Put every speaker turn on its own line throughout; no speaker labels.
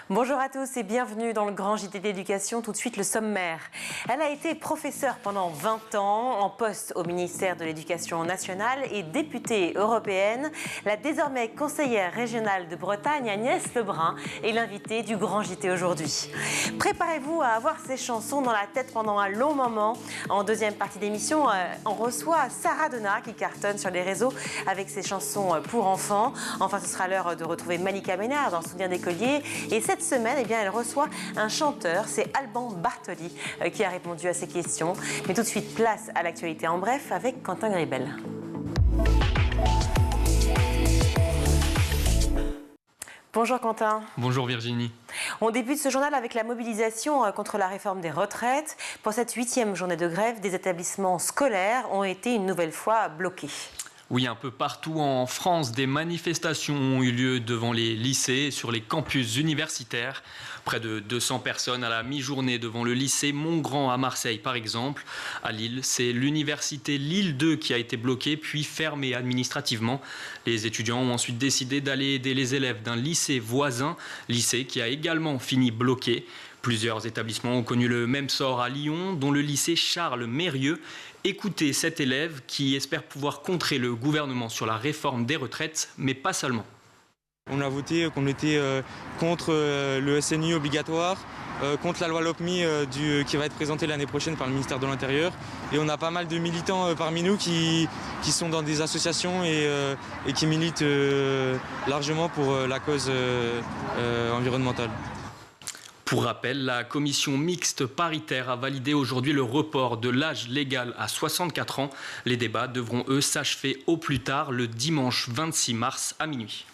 Bonjour à tous et bienvenue dans le grand JT d'éducation. Tout de suite le sommaire. Elle a été professeure pendant 20 ans, en poste au ministère de l'Éducation nationale et députée européenne. La désormais conseillère régionale de Bretagne, Agnès Lebrun, est l'invitée du grand JT aujourd'hui. Préparez-vous à avoir ces chansons dans la tête pendant un long moment. En deuxième partie d'émission, on reçoit Sarah Donat qui cartonne sur les réseaux avec ses chansons pour enfants. Enfin, ce sera l'heure de retrouver Malika Ménard dans Souvenir d'écolier. Et cette semaine, elle reçoit un chanteur, c'est Alban Bartoli qui a répondu à ces questions. Mais tout de suite, place à l'actualité en bref avec Quentin Gribel. Bonjour Quentin.
Bonjour Virginie.
On débute ce journal avec la mobilisation contre la réforme des retraites. Pour cette 8e journée de grève, des établissements scolaires ont été une nouvelle fois bloqués.
Oui, un peu partout en France, des manifestations ont eu lieu devant les lycées et sur les campus universitaires. Près de 200 personnes à la mi-journée devant le lycée Montgrand à Marseille, par exemple. À Lille, c'est l'université Lille 2 qui a été bloquée, puis fermée administrativement. Les étudiants ont ensuite décidé d'aller aider les élèves d'un lycée voisin, lycée qui a également fini bloqué. Plusieurs établissements ont connu le même sort à Lyon, dont le lycée Charles Mérieux. Écoutez cet élève qui espère pouvoir contrer le gouvernement sur la réforme des retraites, mais pas seulement.
On a voté qu'on était contre le SNU obligatoire, contre la loi LOPMI qui va être présentée l'année prochaine par le ministère de l'Intérieur. Et on a pas mal de militants parmi nous qui sont dans des associations et qui militent largement pour la cause environnementale.
Pour rappel, la commission mixte paritaire a validé aujourd'hui le report de l'âge légal à 64 ans. Les débats devront, eux, s'achever au plus tard le dimanche 26 mars à minuit.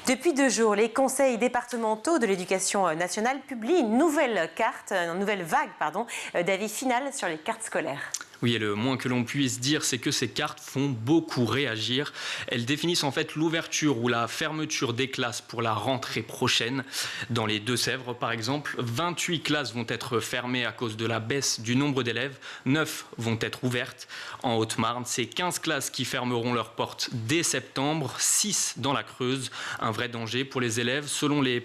Depuis 2 jours, les conseils départementaux de l'éducation nationale publient une nouvelle vague d'avis final sur les cartes scolaires.
Oui, et le moins que l'on puisse dire, c'est que ces cartes font beaucoup réagir. Elles définissent en fait l'ouverture ou la fermeture des classes pour la rentrée prochaine. Dans les Deux-Sèvres, par exemple, 28 classes vont être fermées à cause de la baisse du nombre d'élèves. 9 vont être ouvertes. En Haute-Marne, c'est 15 classes qui fermeront leurs portes dès septembre, 6 dans la Creuse. Un vrai danger pour les élèves, selon les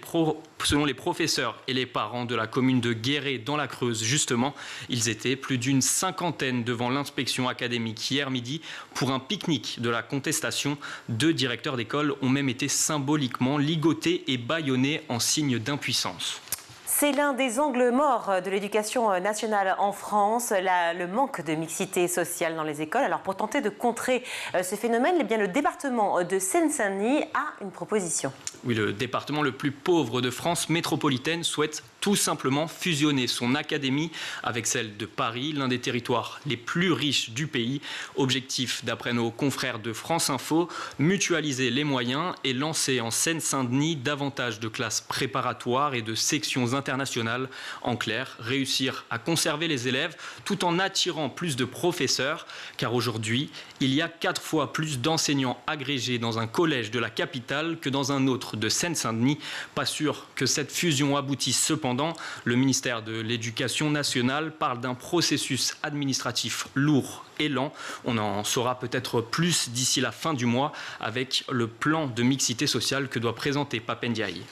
professeurs et les parents de la commune de Guéret dans la Creuse. Justement, ils étaient plus d'une cinquantaine devant l'inspection académique hier midi pour un pique-nique de la contestation. 2 directeurs d'école ont même été symboliquement ligotés et bâillonnés en signe d'impuissance.
C'est l'un des angles morts de l'éducation nationale en France, le manque de mixité sociale dans les écoles. Alors pour tenter de contrer ce phénomène, le département de Seine-Saint-Denis a une proposition.
Oui, le département le plus pauvre de France métropolitaine souhaite tout simplement fusionner son académie avec celle de Paris, l'un des territoires les plus riches du pays. Objectif, d'après nos confrères de France Info, mutualiser les moyens et lancer en Seine-Saint-Denis davantage de classes préparatoires et de sections internationales. En clair, réussir à conserver les élèves tout en attirant plus de professeurs, car aujourd'hui, il y a 4 fois plus d'enseignants agrégés dans un collège de la capitale que dans un autre de Seine-Saint-Denis. Pas sûr que cette fusion aboutisse cependant. Le ministère de l'Éducation nationale parle d'un processus administratif lourd et lent. On en saura peut-être plus d'ici la fin du mois avec le plan de mixité sociale que doit présenter Pape Ndiaye.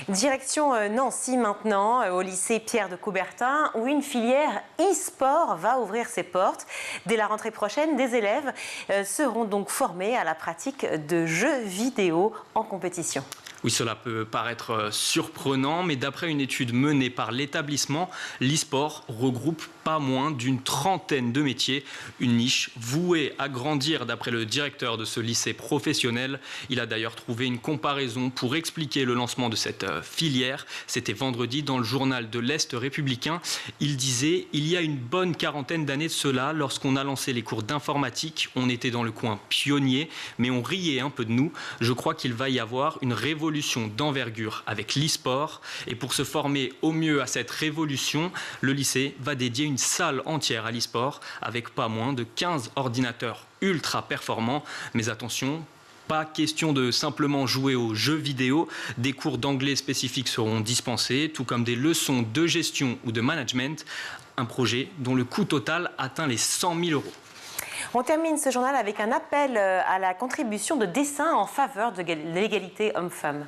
Direction Nancy maintenant, au lycée Pierre de Coubertin, où une filière e-sport va ouvrir ses portes. Dès la rentrée prochaine, des élèves seront donc formés à la pratique de jeux vidéo en compétition.
Oui, cela peut paraître surprenant, mais d'après une étude menée par l'établissement, l'e-sport regroupe pas moins d'une trentaine de métiers. Une niche vouée à grandir d'après le directeur de ce lycée professionnel. Il a d'ailleurs trouvé une comparaison pour expliquer le lancement de cette filière. C'était vendredi dans le journal de l'Est républicain. Il disait « Il y a une bonne quarantaine d'années de cela, lorsqu'on a lancé les cours d'informatique, on était dans le coin pionnier, mais on riait un peu de nous. Je crois qu'il va y avoir une révolution d'envergure avec l'e-sport. Et pour se former au mieux à cette révolution, le lycée va dédier une salle entière à l'e-sport avec pas moins de 15 ordinateurs ultra performants. Mais attention, pas question de simplement jouer aux jeux vidéo. Des cours d'anglais spécifiques seront dispensés, tout comme des leçons de gestion ou de management. Un projet dont le coût total atteint les 100 000 euros.
On termine ce journal avec un appel à la contribution de dessin en faveur de l'égalité homme-femme.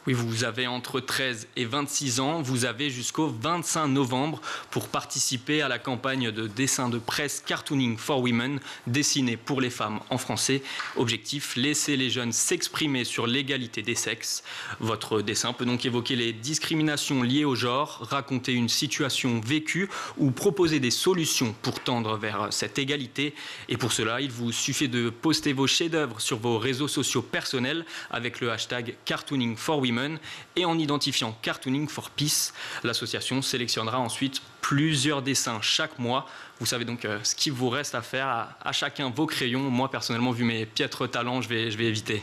Oui, vous avez entre 13 et 26 ans, vous avez jusqu'au 25 novembre pour participer à la campagne de dessin de presse Cartooning for Women, dessiné pour les femmes en français. Objectif, laisser les jeunes s'exprimer sur l'égalité des sexes. Votre dessin peut donc évoquer les discriminations liées au genre, raconter une situation vécue ou proposer des solutions pour tendre vers cette égalité. Et pour cela, il vous suffit de poster vos chefs-d'œuvre sur vos réseaux sociaux personnels avec le hashtag Cartooning for Women et en identifiant Cartooning for Peace. L'association sélectionnera ensuite plusieurs dessins chaque mois. Vous savez donc ce qu'il vous reste à faire, à chacun vos crayons. Moi, personnellement, vu mes piètres talents, je vais éviter.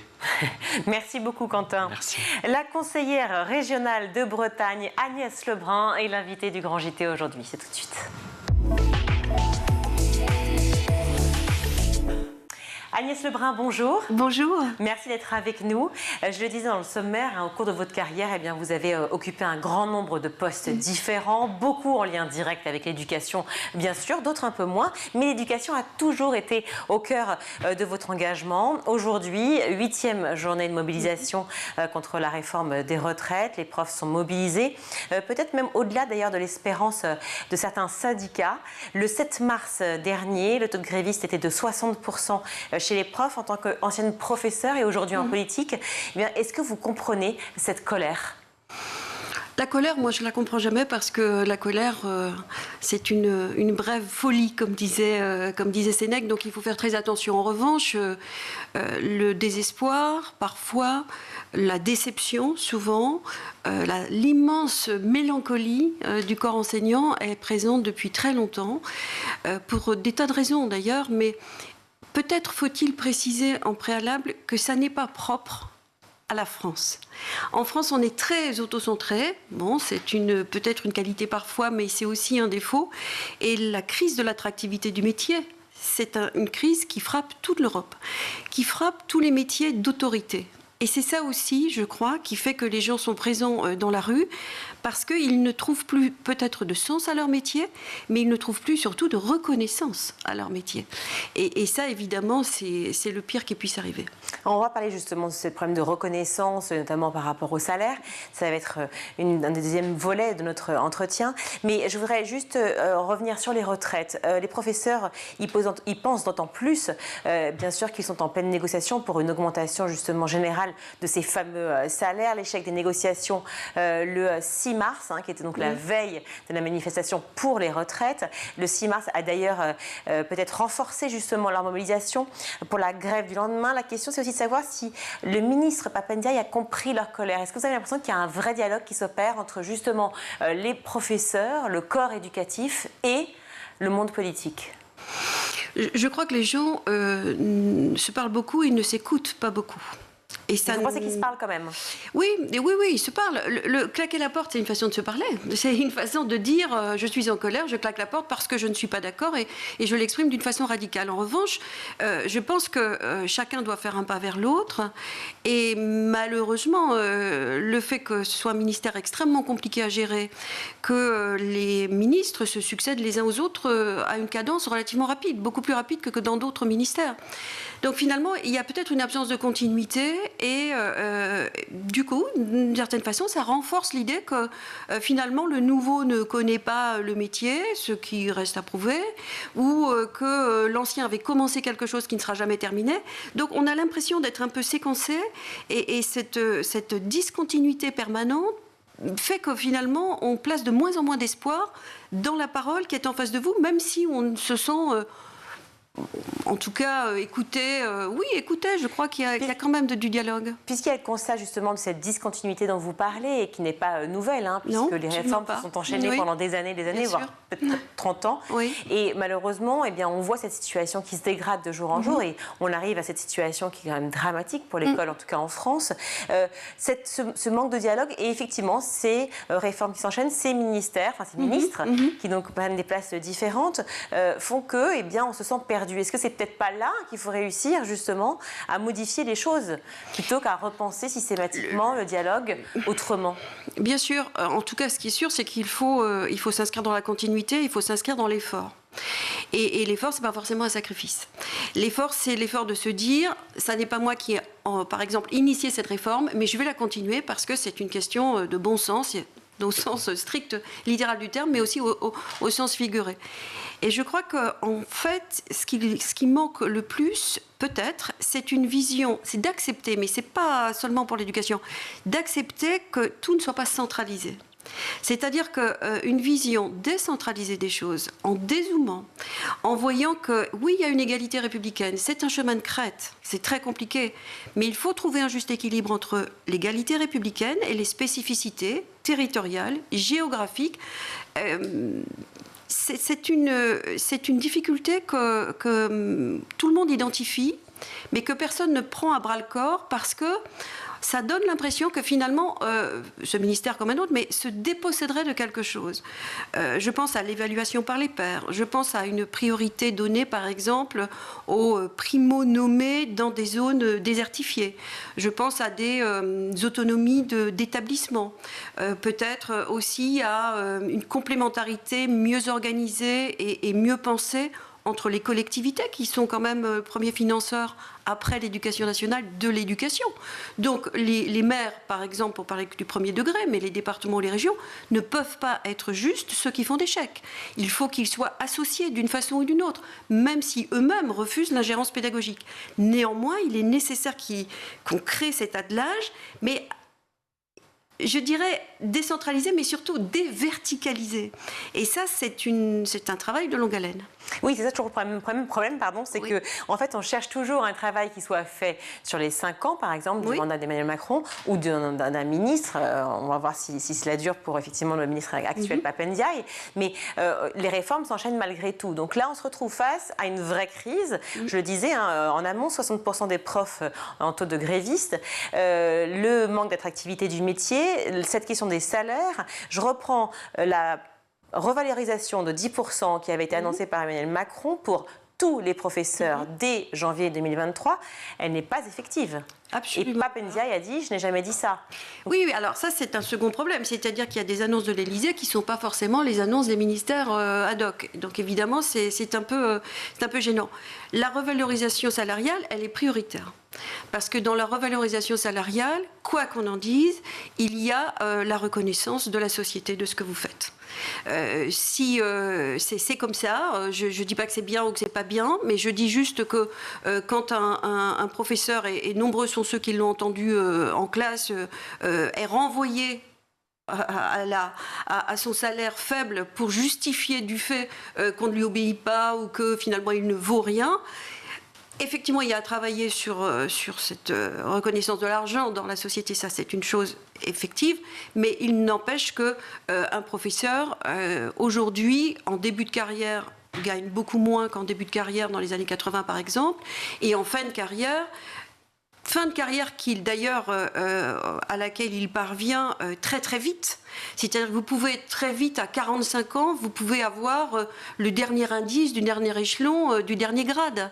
Merci beaucoup, Quentin.
Merci.
La conseillère régionale de Bretagne, Agnès Lebrun, est l'invitée du Grand JT aujourd'hui. C'est tout de suite. Agnès Lebrun, bonjour.
Bonjour.
Merci d'être avec nous. Je le disais dans le sommaire, au cours de votre carrière, eh bien, vous avez occupé un grand nombre de postes différents, beaucoup en lien direct avec l'éducation, bien sûr, d'autres un peu moins, mais l'éducation a toujours été au cœur de votre engagement. Aujourd'hui, 8e journée de mobilisation contre la réforme des retraites. Les profs sont mobilisés, peut-être même au-delà d'ailleurs de l'espérance de certains syndicats. Le 7 mars dernier, le taux de grévistes était de 60% chez les profs en tant qu'ancienne professeure et aujourd'hui en politique. Eh bien, est-ce que vous comprenez cette colère ?
La colère, moi, je ne la comprends jamais parce que la colère, c'est une brève folie, comme disait Sénèque, donc il faut faire très attention. En revanche, le désespoir, parfois, la déception, souvent, l'immense mélancolie du corps enseignant est présente depuis très longtemps, pour des tas de raisons d'ailleurs, mais peut-être faut-il préciser en préalable que ça n'est pas propre à la France. En France, on est très autocentré. Bon, c'est peut-être une qualité parfois, mais c'est aussi un défaut. Et la crise de l'attractivité du métier, c'est une crise qui frappe toute l'Europe, qui frappe tous les métiers d'autorité. Et c'est ça aussi, je crois, qui fait que les gens sont présents dans la rue, parce qu'ils ne trouvent plus peut-être de sens à leur métier, mais ils ne trouvent plus surtout de reconnaissance à leur métier. Et ça, évidemment, c'est le pire qui puisse arriver.
On va parler justement de ce problème de reconnaissance, notamment par rapport au salaire. Ça va être un deuxième volet de notre entretien. Mais je voudrais juste revenir sur les retraites. Les professeurs, ils pensent d'autant plus, bien sûr, qu'ils sont en pleine négociation pour une augmentation justement générale de ces fameux salaires. L'échec des négociations le 6 mars, qui était donc la veille de la manifestation pour les retraites. Le 6 mars a d'ailleurs peut-être renforcé justement leur mobilisation pour la grève du lendemain. La question, c'est aussi de savoir si le ministre Pap Ndiaye a compris leur colère. Est-ce que vous avez l'impression qu'il y a un vrai dialogue qui s'opère entre justement les professeurs, le corps éducatif et le monde politique ?
Je crois que les gens se parlent beaucoup et ne s'écoutent pas beaucoup.
Et vous pensez qu'ils se parlent quand même ?
Oui, ils se parlent. Le claquer la porte, c'est une façon de se parler. C'est une façon de dire je suis en colère, je claque la porte parce que je ne suis pas d'accord et je l'exprime d'une façon radicale. En revanche, je pense que chacun doit faire un pas vers l'autre. Et malheureusement, le fait que ce soit un ministère extrêmement compliqué à gérer, que les ministres se succèdent les uns aux autres à une cadence relativement rapide, beaucoup plus rapide que dans d'autres ministères. Donc finalement, il y a peut-être une absence de continuité et du coup, d'une certaine façon, ça renforce l'idée que finalement le nouveau ne connaît pas le métier, ce qui reste à prouver, ou que l'ancien avait commencé quelque chose qui ne sera jamais terminé. Donc on a l'impression d'être un peu séquencé et cette discontinuité permanente fait que finalement on place de moins en moins d'espoir dans la parole qui est en face de vous, même si on se sent... En tout cas, écoutez, je crois qu'il y a quand même du dialogue.
Puisqu'il y a le constat justement de cette discontinuité dont vous parlez et qui n'est pas nouvelle, puisque les réformes se sont enchaînées pendant des années, voire peut-être 30 ans. Oui. Et malheureusement, on voit cette situation qui se dégrade de jour en jour et on arrive à cette situation qui est quand même dramatique pour l'école, en tout cas en France. Ce manque de dialogue et effectivement, ces réformes qui s'enchaînent, ces ministères, ces ministres qui donc prennent des places différentes, font que, on se sent perdu perdu. Est-ce que c'est peut-être pas là qu'il faut réussir justement à modifier les choses plutôt qu'à repenser systématiquement le dialogue autrement?
Bien sûr. En tout cas, ce qui est sûr, c'est qu'il faut s'inscrire dans la continuité, il faut s'inscrire dans l'effort. Et l'effort, c'est pas forcément un sacrifice. L'effort, c'est l'effort de se dire, ça n'est pas moi qui ai, par exemple, initié cette réforme, mais je vais la continuer parce que c'est une question de bon sens, au sens strict, littéral du terme, mais aussi au sens figuré. Et je crois qu'en fait, ce qui manque le plus, peut-être, c'est une vision, c'est d'accepter, mais c'est pas seulement pour l'éducation, d'accepter que tout ne soit pas centralisé. C'est-à-dire qu'une vision décentralisée des choses, en dézoomant, en voyant que oui, il y a une égalité républicaine, c'est un chemin de crête, c'est très compliqué, mais il faut trouver un juste équilibre entre l'égalité républicaine et les spécificités territoriales, géographiques. C'est une difficulté que tout le monde identifie, mais que personne ne prend à bras-le-corps parce que ça donne l'impression que finalement, ce ministère comme un autre, mais se déposséderait de quelque chose. Je pense à l'évaluation par les pairs. Je pense à une priorité donnée, par exemple, aux primo-nommés dans des zones désertifiées. Je pense à des autonomies d'établissement. Peut-être aussi à une complémentarité mieux organisée et mieux pensée entre les collectivités qui sont quand même premiers financeurs après l'éducation nationale de l'éducation. Donc les maires, par exemple, pour parler du premier degré, mais les départements ou les régions, ne peuvent pas être juste ceux qui font des chèques. Il faut qu'ils soient associés d'une façon ou d'une autre, même si eux-mêmes refusent l'ingérence pédagogique. Néanmoins, il est nécessaire qu'on crée cet attelage, mais je dirais décentralisé, mais surtout déverticalisé. Et ça, c'est un travail de longue haleine.
Oui, c'est ça toujours le problème, c'est que en fait, on cherche toujours un travail qui soit fait sur les 5 ans, par exemple, du mandat d'Emmanuel Macron ou d'un ministre. On va voir si cela dure pour effectivement le ministre actuel Pap Ndiaye. Mais les réformes s'enchaînent malgré tout. Donc là, on se retrouve face à une vraie crise. Je le disais, en amont, 60% des profs en taux de grévistes, le manque d'attractivité du métier, cette question des salaires. Je reprends la revalorisation de 10% qui avait été annoncée par Emmanuel Macron pour tous les professeurs dès janvier 2023, elle n'est pas effective. Absolument. Et Pap Ndiaye a dit « je n'ai jamais dit ça ».
Oui, alors ça c'est un second problème, c'est-à-dire qu'il y a des annonces de l'Élysée qui ne sont pas forcément les annonces des ministères ad hoc. Donc évidemment c'est un peu gênant. La revalorisation salariale, elle est prioritaire. Parce que dans la revalorisation salariale, quoi qu'on en dise, il y a la reconnaissance de la société de ce que vous faites. Si c'est comme ça, je ne dis pas que c'est bien ou que c'est pas bien, mais je dis juste que quand un professeur, et nombreux sont ceux qui l'ont entendu en classe, est renvoyé à son salaire faible pour justifier du fait qu'on ne lui obéit pas ou que finalement il ne vaut rien. Effectivement, il y a à travailler sur cette reconnaissance de l'argent dans la société, ça c'est une chose effective, mais il n'empêche qu'un professeur, aujourd'hui, en début de carrière, gagne beaucoup moins qu'en début de carrière dans les années 80 par exemple, et en fin de carrière à laquelle il parvient très très vite. C'est-à-dire que vous pouvez très vite, à 45 ans, vous pouvez avoir le dernier indice du dernier échelon, du dernier grade,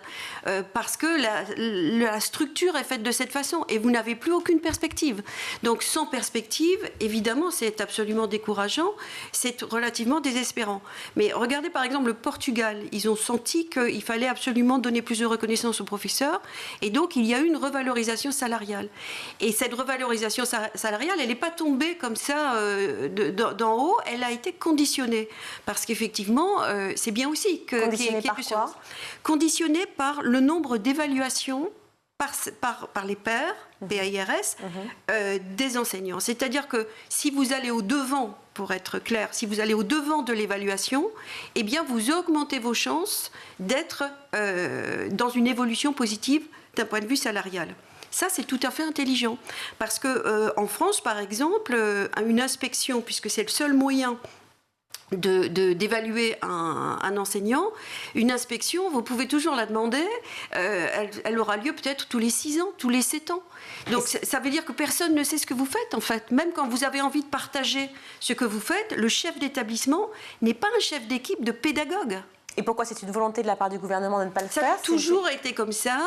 parce que la structure est faite de cette façon et vous n'avez plus aucune perspective. Donc sans perspective, évidemment, c'est absolument décourageant, c'est relativement désespérant. Mais regardez par exemple le Portugal, ils ont senti qu'il fallait absolument donner plus de reconnaissance aux professeurs et donc il y a eu une revalorisation salariale. Et cette revalorisation salariale, elle n'est pas tombée comme ça d'en haut, elle a été conditionnée. Parce qu'effectivement, c'est bien aussi que...
Conditionnée par quoi ?
Conditionnée par le nombre d'évaluations par les pairs, PAIRS, des enseignants. C'est-à-dire que si vous allez au-devant, pour être clair, si vous allez au-devant de l'évaluation, eh bien vous augmentez vos chances d'être dans une évolution positive d'un point de vue salarial. Ça, c'est tout à fait intelligent. Parce qu'en France, par exemple, une inspection, puisque c'est le seul moyen d'évaluer un enseignant, une inspection, vous pouvez toujours la demander, elle aura lieu peut-être tous les 6 ans, tous les 7 ans. Donc ça veut dire que personne ne sait ce que vous faites, en fait. Même quand vous avez envie de partager ce que vous faites, le chef d'établissement n'est pas un chef d'équipe de pédagogue.
Et pourquoi c'est une volonté de la part du gouvernement de ne pas le faire?
Ça a toujours été comme ça.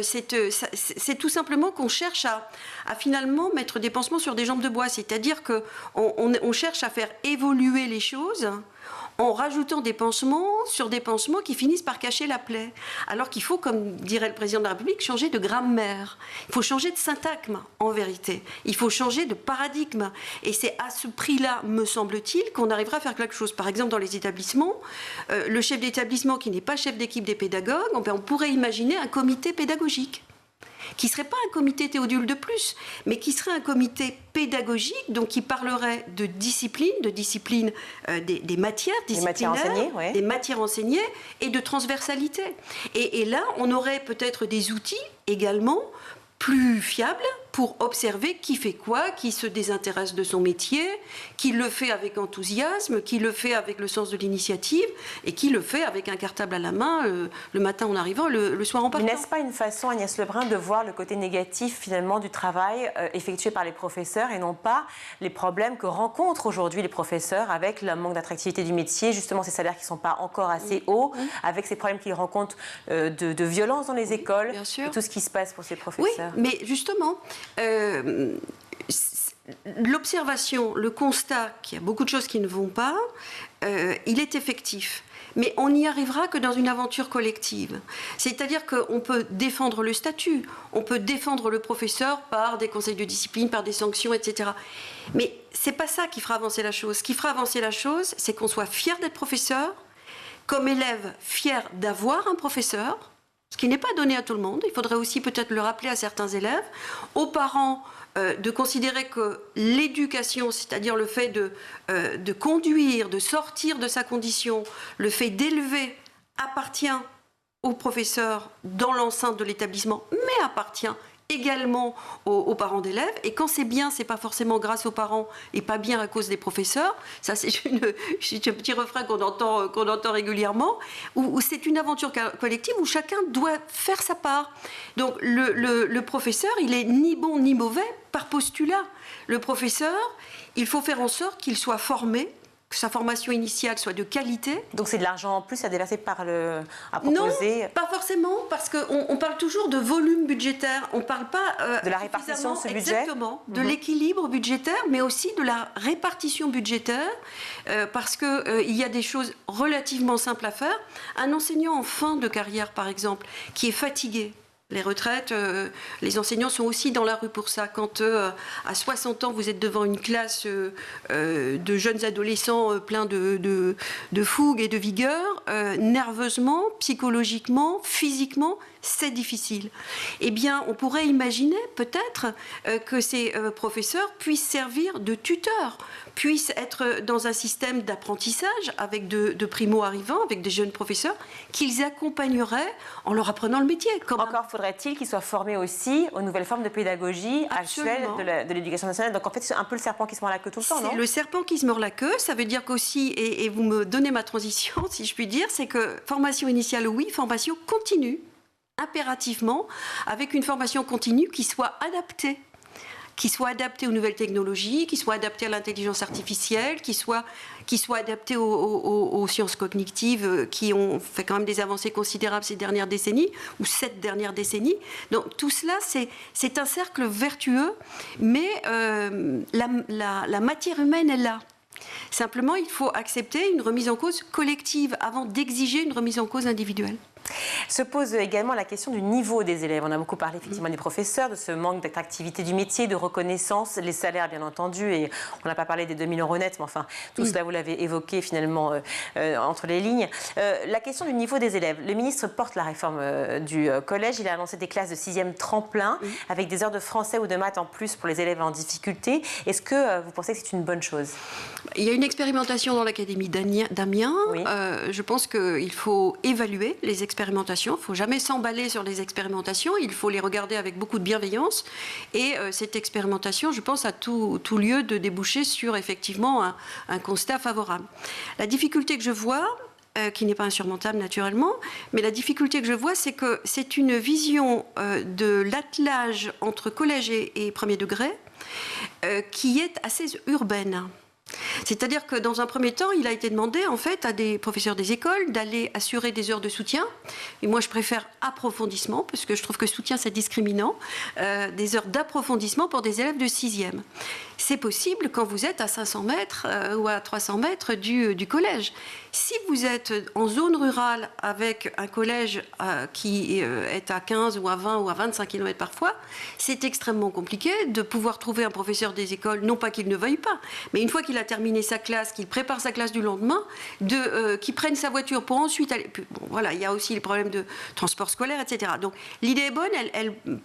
C'est tout simplement qu'on cherche à finalement mettre des pansements sur des jambes de bois. C'est-à-dire qu'on cherche à faire évoluer les choses en rajoutant des pansements sur des pansements qui finissent par cacher la plaie. Alors qu'il faut, comme dirait le président de la République, changer de grammaire. Il faut changer de syntagme, en vérité. Il faut changer de paradigme. Et c'est à ce prix-là, me semble-t-il, qu'on arrivera à faire quelque chose. Par exemple, dans les établissements, le chef d'établissement qui n'est pas chef d'équipe des pédagogues, on pourrait imaginer un comité pédagogique qui ne serait pas un comité Théodule de plus, mais qui serait un comité pédagogique, donc qui parlerait de discipline des matières disciplinaires, des matières enseignées et de transversalité. Et là, on aurait peut-être des outils également plus fiable pour observer qui fait quoi, qui se désintéresse de son métier, qui le fait avec enthousiasme, qui le fait avec le sens de l'initiative et qui le fait avec un cartable à la main le matin en arrivant, le soir en partant.
N'est-ce pas une façon, Agnès Lebrun, de voir le côté négatif finalement du travail effectué par les professeurs et non pas les problèmes que rencontrent aujourd'hui les professeurs avec le manque d'attractivité du métier, justement ces salaires qui ne sont pas encore assez hauts, avec ces problèmes qu'ils rencontrent de violence dans les écoles, et tout ce qui se passe pour ces professeurs?
Oui, mais justement, l'observation, le constat qu'il y a beaucoup de choses qui ne vont pas, il est effectif. Mais on n'y arrivera que dans une aventure collective. C'est-à-dire qu'on peut défendre le statut, on peut défendre le professeur par des conseils de discipline, par des sanctions, etc. Mais ce n'est pas ça qui fera avancer la chose. Ce qui fera avancer la chose, c'est qu'on soit fier d'être professeur, comme élève fier d'avoir un professeur, ce qui n'est pas donné à tout le monde. Il faudrait aussi peut-être le rappeler à certains élèves, aux parents, de considérer que l'éducation, c'est-à-dire le fait de conduire, de sortir de sa condition, le fait d'élever, appartient aux professeurs dans l'enceinte de l'établissement, mais appartient également aux parents d'élèves. Et quand c'est bien, c'est pas forcément grâce aux parents et pas bien à cause des professeurs. Ça, c'est un petit refrain qu'on entend régulièrement. Où c'est une aventure collective où chacun doit faire sa part. Donc le professeur, il est ni bon ni mauvais par postulat. Le professeur, il faut faire en sorte qu'il soit formé, que sa formation initiale soit de qualité.
Donc c'est de l'argent en plus à déverser à proposer?
Non, pas forcément, parce qu'on parle toujours de volume budgétaire. On ne parle pas
de la répartition de ce budget.
Exactement, de l'équilibre budgétaire, mais aussi de la répartition budgétaire, parce qu'il y a des choses relativement simples à faire. Un enseignant en fin de carrière, par exemple, qui est fatigué, les retraites, les enseignants sont aussi dans la rue pour ça. Quand à 60 ans, vous êtes devant une classe de jeunes adolescents pleins de fougue et de vigueur, nerveusement, psychologiquement, physiquement, c'est difficile. Eh bien, on pourrait imaginer peut-être que ces professeurs puissent servir de tuteurs, puissent être dans un système d'apprentissage avec de primo-arrivants, avec des jeunes professeurs, qu'ils accompagneraient en leur apprenant le métier.
Encore faudrait-il qu'ils soient formés aussi aux nouvelles formes de pédagogie actuelles de l'éducation nationale. Donc en fait, c'est un peu le serpent qui se mord la queue tout le temps, non?
C'est le serpent qui se mord la queue. Ça veut dire qu'aussi, et vous me donnez ma transition, si je puis dire, c'est que formation initiale, oui, formation continue, impérativement, avec une formation continue qui soit adaptée aux nouvelles technologies, qui soit adaptée à l'intelligence artificielle, qui soit adaptée aux sciences cognitives qui ont fait quand même des avancées considérables ces dernières décennies, ou 7 dernières décennies. Donc tout cela, c'est un cercle vertueux, mais la matière humaine est là. Simplement, il faut accepter une remise en cause collective avant d'exiger une remise en cause individuelle.
Se pose également la question du niveau des élèves. On a beaucoup parlé effectivement des professeurs, de ce manque d'attractivité du métier, de reconnaissance, les salaires bien entendu, et on n'a pas parlé des 2000 € nets, mais enfin tout cela vous l'avez évoqué finalement entre les lignes. La question du niveau des élèves. Le ministre porte la réforme du collège, il a annoncé des classes de 6e tremplin avec des heures de français ou de maths en plus pour les élèves en difficulté. Est-ce que vous pensez que c'est une bonne chose?
Il y a une expérimentation dans l'académie d'Amiens. Oui. Je pense qu'il faut évaluer les expérimentations. Il ne faut jamais s'emballer sur les expérimentations. Il faut les regarder avec beaucoup de bienveillance. Et cette expérimentation, je pense, a tout lieu de déboucher sur effectivement un constat favorable. La difficulté que je vois, qui n'est pas insurmontable naturellement, mais la difficulté que je vois, c'est que c'est une vision de l'attelage entre collège et premier degré qui est assez urbaine. C'est-à-dire que dans un premier temps, il a été demandé en fait à des professeurs des écoles d'aller assurer des heures de soutien. Et moi, je préfère approfondissement, parce que je trouve que soutien, c'est discriminant. Des heures d'approfondissement pour des élèves de 6e. C'est possible quand vous êtes à 500 mètres ou à 300 mètres du collège. Si vous êtes en zone rurale avec un collège qui est à 15 ou à 20 ou à 25 km parfois, c'est extrêmement compliqué de pouvoir trouver un professeur des écoles, non pas qu'il ne veuille pas, mais une fois qu'il a terminé sa classe, qu'il prépare sa classe du lendemain, qu'il prenne sa voiture pour ensuite aller... Bon, voilà, il y a aussi les problèmes de transport scolaire, etc. Donc l'idée est bonne,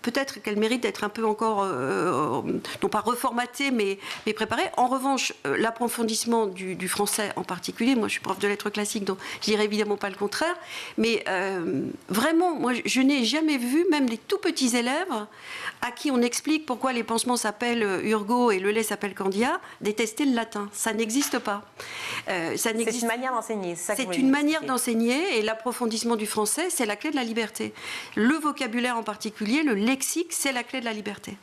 peut-être qu'elle mérite d'être un peu encore, non pas reformatée, mais préparée. En revanche, l'approfondissement du français en particulier, moi je suis prof de lettres classiques, donc je dirais évidemment pas le contraire, mais vraiment, moi je n'ai jamais vu, même les tout petits élèves à qui on explique pourquoi les pansements s'appellent Urgo et le lait s'appelle Candia, détester le latin. Ça n'existe pas.
C'est une manière d'enseigner.
C'est une manière d'enseigner, et l'approfondissement du français, c'est la clé de la liberté. Le vocabulaire en particulier, le lexique, c'est la clé de la liberté.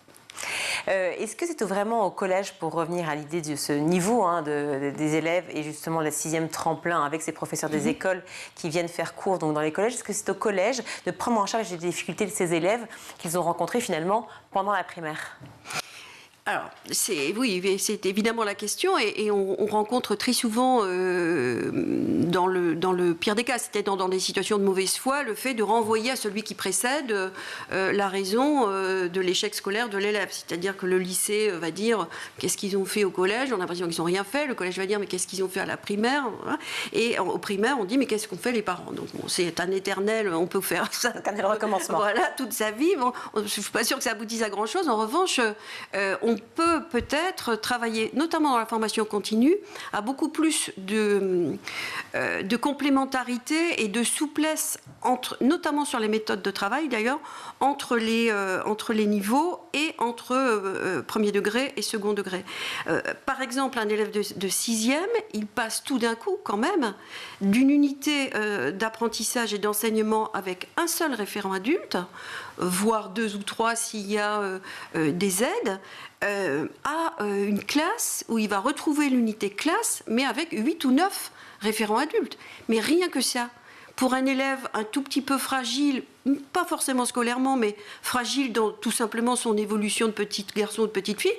Est-ce que c'est vraiment au collège, pour revenir à l'idée de ce niveau des élèves et justement le 6e tremplin avec ces professeurs des écoles qui viennent faire cours donc, dans les collèges, est-ce que c'est au collège de prendre en charge les difficultés de ces élèves qu'ils ont rencontrés finalement pendant la primaire ?
Alors, oui, c'est évidemment la question, et on rencontre très souvent, dans le pire des cas, c'est-à-dire dans des situations de mauvaise foi, le fait de renvoyer à celui qui précède la raison de l'échec scolaire de l'élève. C'est-à-dire que le lycée va dire qu'est-ce qu'ils ont fait au collège, on a l'impression qu'ils n'ont rien fait, le collège va dire mais qu'est-ce qu'ils ont fait à la primaire, et au primaire on dit mais qu'est-ce qu'ont fait les parents. Donc bon, c'est un éternel, on peut faire ça.
Éternel recommencement.
Voilà, toute sa vie. Bon, je ne suis pas sûre que ça aboutisse à grand-chose. En revanche, on peut peut-être travailler, notamment dans la formation continue, à beaucoup plus de complémentarité et de souplesse, notamment sur les méthodes de travail d'ailleurs, entre les niveaux et entre premier degré et second degré. Par exemple, un élève de 6e, il passe tout d'un coup quand même d'une unité d'apprentissage et d'enseignement avec un seul référent adulte, voire 2 ou 3 s'il y a des aides, à une classe où il va retrouver l'unité classe, mais avec 8 ou 9 référents adultes. Mais rien que ça. Pour un élève un tout petit peu fragile, pas forcément scolairement, mais fragile dans tout simplement son évolution de petit garçon ou de petite fille,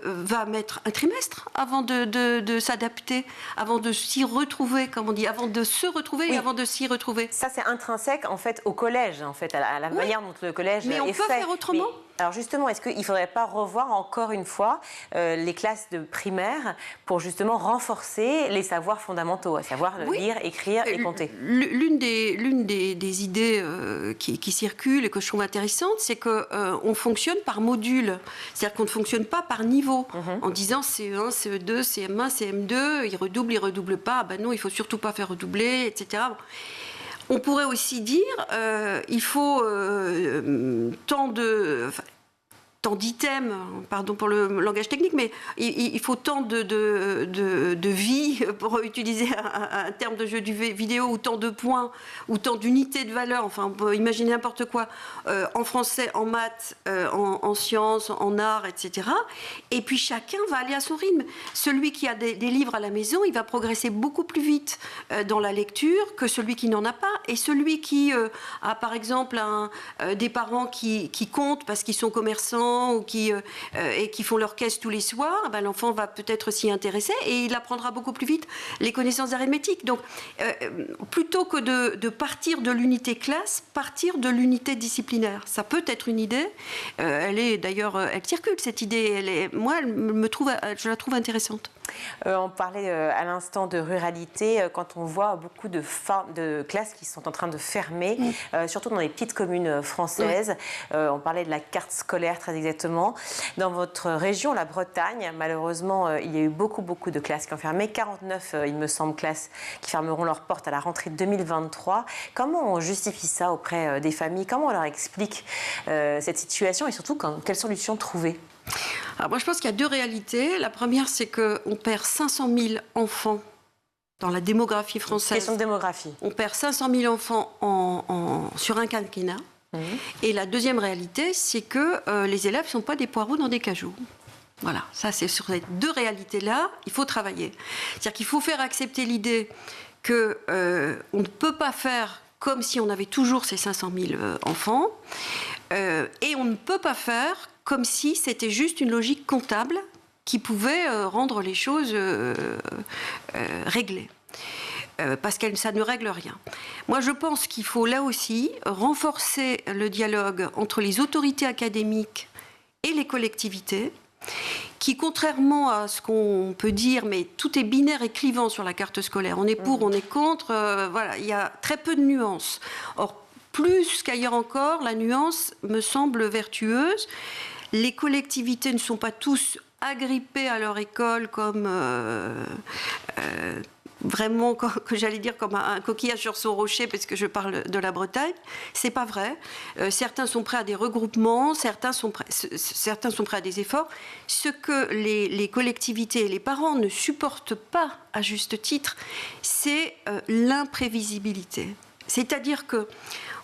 va mettre un trimestre avant de s'adapter, avant de s'y retrouver, comme on dit, avant de se retrouver et avant de s'y retrouver.
Ça, c'est intrinsèque, en fait, au collège, en fait, à la manière dont le collège est fait.
Mais on peut faire autrement.
Alors justement, est-ce qu'il ne faudrait pas revoir encore une fois les classes de primaire pour justement renforcer les savoirs fondamentaux, à savoir lire, écrire et compter?
L'une des idées qui circulent et que je trouve intéressante, c'est qu'on fonctionne par module. C'est-à-dire qu'on ne fonctionne pas par niveau, en disant CE1, CE2, CM1, CM2, ils redoublent pas, ben non, il ne faut surtout pas faire redoubler, etc. On pourrait aussi dire il faut tant d'items, pardon pour le langage technique, mais il faut tant de vie, pour utiliser un terme de jeu vidéo, ou tant de points, ou tant d'unités de valeur, enfin on peut imaginer n'importe quoi, en français, en maths, en sciences, en arts, etc. Et puis chacun va aller à son rythme. Celui qui a des livres à la maison, il va progresser beaucoup plus vite dans la lecture que celui qui n'en a pas. Et celui qui a par exemple des parents qui comptent parce qu'ils sont commerçants, ou qui font leur caisse tous les soirs, ben l'enfant va peut-être s'y intéresser et il apprendra beaucoup plus vite les connaissances arithmétiques. Donc, plutôt que de partir de l'unité classe, partir de l'unité disciplinaire. Ça peut être une idée. Elle circule cette idée. Je la trouve intéressante.
On parlait à l'instant de ruralité, quand on voit beaucoup de classes qui sont en train de fermer, surtout dans les petites communes françaises. On parlait de la carte scolaire très exactement. Dans votre région, la Bretagne, malheureusement, il y a eu beaucoup de classes qui ont fermé. 49, il me semble, classes qui fermeront leurs portes à la rentrée 2023. Comment on justifie ça auprès des familles? Comment on leur explique cette situation et surtout quelles solutions trouver?
Alors moi, je pense qu'il y a 2 réalités. La première, c'est qu'on perd 500 000 enfants dans la démographie française.
Question de démographie.
On perd 500 000 enfants sur un quinquennat. Et la deuxième réalité, c'est que les élèves ne sont pas des poireaux dans des cageots. Voilà, ça c'est sur ces deux réalités-là, il faut travailler. C'est-à-dire qu'il faut faire accepter l'idée qu'on ne peut pas faire comme si on avait toujours ces 500 000 enfants, et on ne peut pas faire comme si c'était juste une logique comptable qui pouvait rendre les choses réglées. Parce que ça ne règle rien. Moi, je pense qu'il faut là aussi renforcer le dialogue entre les autorités académiques et les collectivités, qui, contrairement à ce qu'on peut dire, mais tout est binaire et clivant sur la carte scolaire. On est pour, on est contre, voilà, il y a très peu de nuances. Or, plus qu'ailleurs encore, la nuance me semble vertueuse. Les collectivités ne sont pas tous agrippées à leur école comme... vraiment, que j'allais dire comme un coquillage sur son rocher, parce que je parle de la Bretagne. C'est pas vrai. Certains sont prêts à des regroupements, certains sont prêts à des efforts. Ce que les collectivités et les parents ne supportent pas, à juste titre, c'est l'imprévisibilité. C'est-à-dire que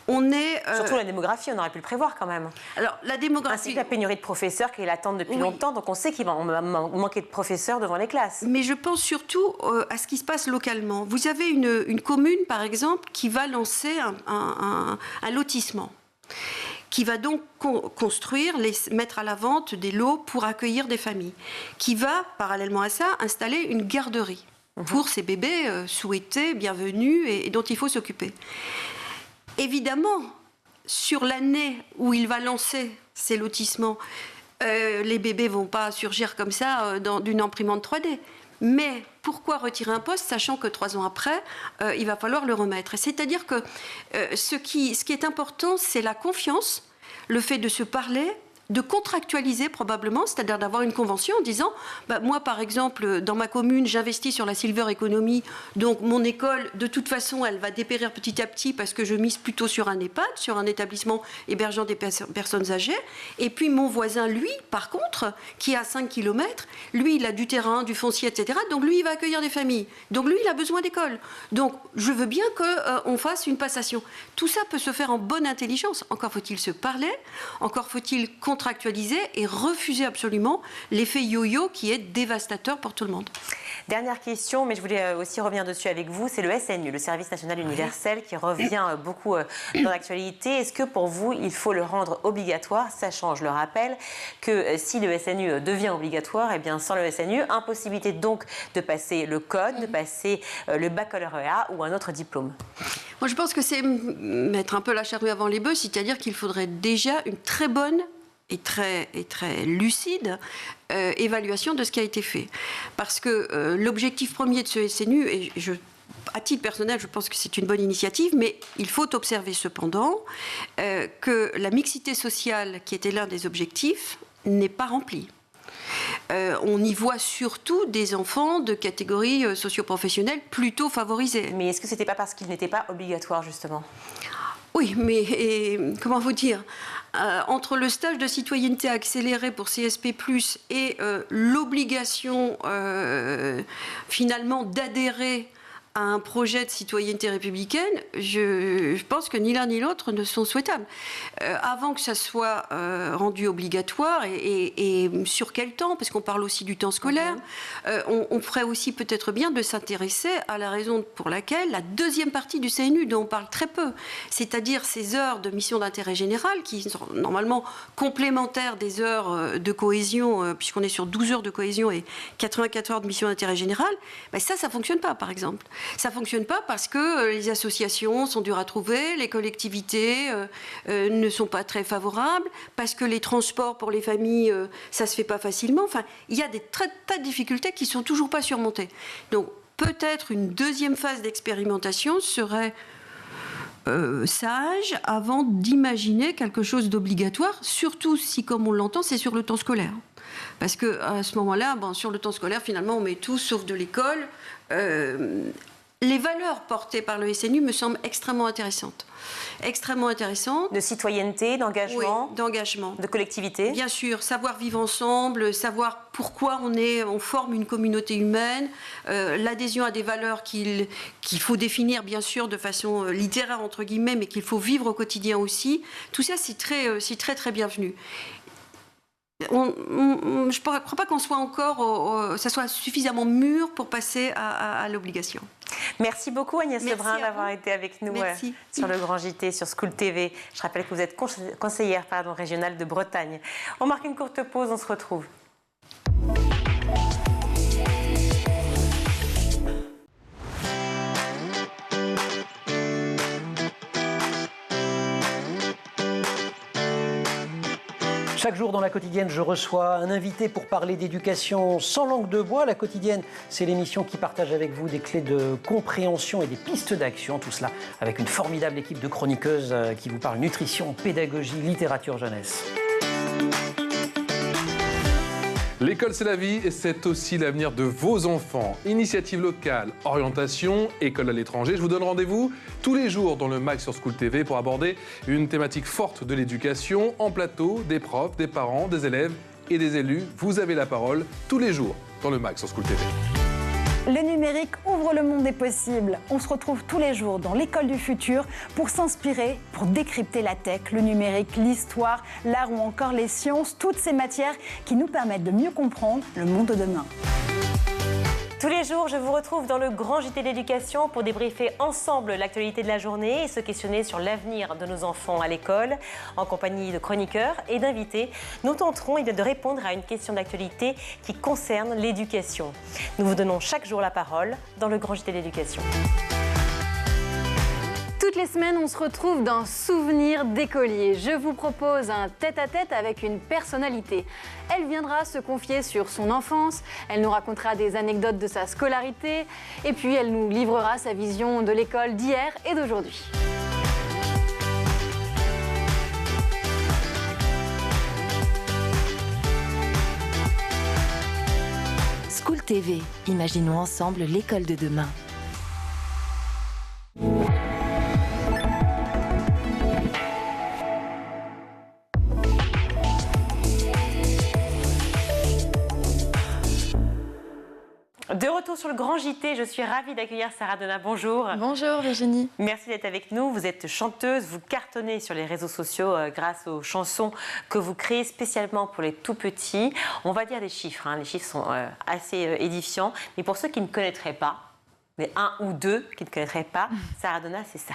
on est...
Surtout la démographie, on aurait pu le prévoir quand même.
Alors, la démographie...
Ainsi que la pénurie de professeurs qui est latente depuis longtemps, donc on sait qu'il va manquer de professeurs devant les classes.
Mais je pense surtout à ce qui se passe localement. Vous avez une commune, par exemple, qui va lancer un lotissement, qui va donc construire, mettre à la vente des lots pour accueillir des familles, qui va, parallèlement à ça, installer une garderie pour ces bébés souhaités, bienvenus et dont il faut s'occuper. Évidemment, sur l'année où il va lancer ces lotissements, les bébés ne vont pas surgir comme ça d'une imprimante 3D. Mais pourquoi retirer un poste, sachant que 3 ans après, il va falloir le remettre? C'est-à-dire que ce qui est important, c'est la confiance, le fait de se parler, de contractualiser probablement, c'est-à-dire d'avoir une convention en disant moi par exemple dans ma commune j'investis sur la silver economy, donc mon école de toute façon elle va dépérir petit à petit parce que je mise plutôt sur un EHPAD, sur un établissement hébergeant des personnes âgées, et puis mon voisin lui par contre qui est à 5 km, lui il a du terrain, du foncier, etc., donc lui il va accueillir des familles, donc lui il a besoin d'école, donc je veux bien qu'on fasse une passation. Tout ça peut se faire en bonne intelligence, encore faut-il se parler, encore faut-il contractualiser et refuser absolument l'effet yo-yo qui est dévastateur pour tout le monde.
Dernière question, mais je voulais aussi revenir dessus avec vous, c'est le SNU, le Service National Universel, qui revient beaucoup dans l'actualité. Est-ce que pour vous, il faut le rendre obligatoire, sachant, je le rappelle, que si le SNU devient obligatoire, eh bien sans le SNU, impossibilité donc de passer le code, de passer le baccalauréat ou un autre diplôme?
Moi, je pense que c'est mettre un peu la charrue avant les bœufs, c'est-à-dire qu'il faudrait déjà une très bonne et très lucide évaluation de ce qui a été fait. Parce que l'objectif premier de ce SNU, et à titre personnel, je pense que c'est une bonne initiative, mais il faut observer cependant que la mixité sociale, qui était l'un des objectifs, n'est pas remplie. On y voit surtout des enfants de catégories socio-professionnelles plutôt favorisées.
Mais est-ce que ce n'était pas parce qu'il n'était pas obligatoire, justement ?
Oui, mais comment vous dire, entre le stage de citoyenneté accéléré pour CSP+, et l'obligation finalement d'adhérer à un projet de citoyenneté républicaine, je pense que ni l'un ni l'autre ne sont souhaitables. Avant que ça soit rendu obligatoire, et sur quel temps, parce qu'on parle aussi du temps scolaire, on ferait aussi peut-être bien de s'intéresser à la raison pour laquelle la deuxième partie du CNU, dont on parle très peu, c'est-à-dire ces heures de mission d'intérêt général, qui sont normalement complémentaires des heures de cohésion, puisqu'on est sur 12 heures de cohésion et 84 heures de mission d'intérêt général, ben ça ne fonctionne pas, par exemple. Ça ne fonctionne pas parce que les associations sont dures à trouver, les collectivités ne sont pas très favorables, parce que les transports pour les familles, ça ne se fait pas facilement. Enfin, il y a des tas de difficultés qui ne sont toujours pas surmontées. Donc, peut-être une deuxième phase d'expérimentation serait sage avant d'imaginer quelque chose d'obligatoire, surtout si, comme on l'entend, c'est sur le temps scolaire. Parce qu'à ce moment-là, sur le temps scolaire, finalement, on met tout sauf de l'école. Les valeurs portées par le SNU me semblent extrêmement intéressantes. Extrêmement intéressantes.
De citoyenneté, d'engagement,
oui, d'engagement,
de collectivité.
Bien sûr, savoir vivre ensemble, savoir pourquoi on forme une communauté humaine, l'adhésion à des valeurs qu'il faut définir bien sûr de façon littéraire entre guillemets, mais qu'il faut vivre au quotidien aussi. Tout ça, c'est très bienvenu. Je ne crois pas qu'on soit encore, ça soit suffisamment mûr pour passer à l'obligation.
Merci beaucoup Agnès Lebrun d'avoir été avec nous sur le Grand JT, sur School TV. Je rappelle que vous êtes conseillère régionale de Bretagne. On marque une courte pause, on se retrouve.
Chaque jour dans La Quotidienne, je reçois un invité pour parler d'éducation sans langue de bois. La Quotidienne, c'est l'émission qui partage avec vous des clés de compréhension et des pistes d'action. Tout cela avec une formidable équipe de chroniqueuses qui vous parlent nutrition, pédagogie, littérature jeunesse.
L'école, c'est la vie et c'est aussi l'avenir de vos enfants. Initiative locale, orientation, école à l'étranger. Je vous donne rendez-vous tous les jours dans le MAG sur School TV pour aborder une thématique forte de l'éducation en plateau, des profs, des parents, des élèves et des élus. Vous avez la parole tous les jours dans le MAG sur School TV.
Le numérique ouvre le monde des possibles. On se retrouve tous les jours dans l'école du futur pour s'inspirer, pour décrypter la tech, le numérique, l'histoire, l'art ou encore les sciences, toutes ces matières qui nous permettent de mieux comprendre le monde de demain.
Tous les jours, je vous retrouve dans le Grand JT d'éducation pour débriefer ensemble l'actualité de la journée et se questionner sur l'avenir de nos enfants à l'école. En compagnie de chroniqueurs et d'invités, nous tenterons de répondre à une question d'actualité qui concerne l'éducation. Nous vous donnons chaque jour la parole dans le Grand JT d'éducation.
Toutes les semaines, on se retrouve dans Souvenirs d'écolier. Je vous propose un tête-à-tête avec une personnalité. Elle viendra se confier sur son enfance, elle nous racontera des anecdotes de sa scolarité et puis elle nous livrera sa vision de l'école d'hier et d'aujourd'hui.
School TV, imaginons ensemble l'école de demain.
De retour sur le Grand JT, je suis ravie d'accueillir Sarah Donat. Bonjour.
Bonjour Virginie.
Merci d'être avec nous. Vous êtes chanteuse, vous cartonnez sur les réseaux sociaux grâce aux chansons que vous créez spécialement pour les tout-petits. On va dire des chiffres, les chiffres sont assez édifiants. Mais pour ceux qui ne connaîtraient pas, les 1 ou 2 qui ne connaîtraient pas, Sarah Donat, c'est ça.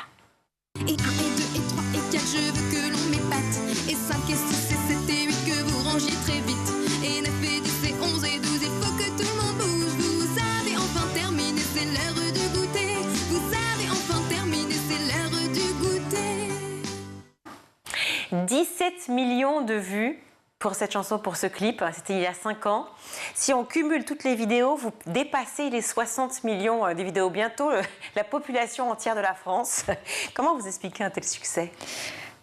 Et 1, et 2, et 3, et 4, je veux que l'on m'épate. Et 5, et 6, et 7, et 8, que vous rangiez très vite. Et 9, et 10, et 11, et 12, il faut que tout le monde bouge. Vous avez enfin terminé, c'est l'heure du goûter. Vous avez enfin terminé, c'est l'heure du goûter.
17 millions de vues pour cette chanson, pour ce clip. C'était il y a 5 ans. Si on cumule toutes les vidéos, vous dépassez les 60 millions de vidéos. Bientôt, la population entière de la France. Comment vous expliquez un tel succès ?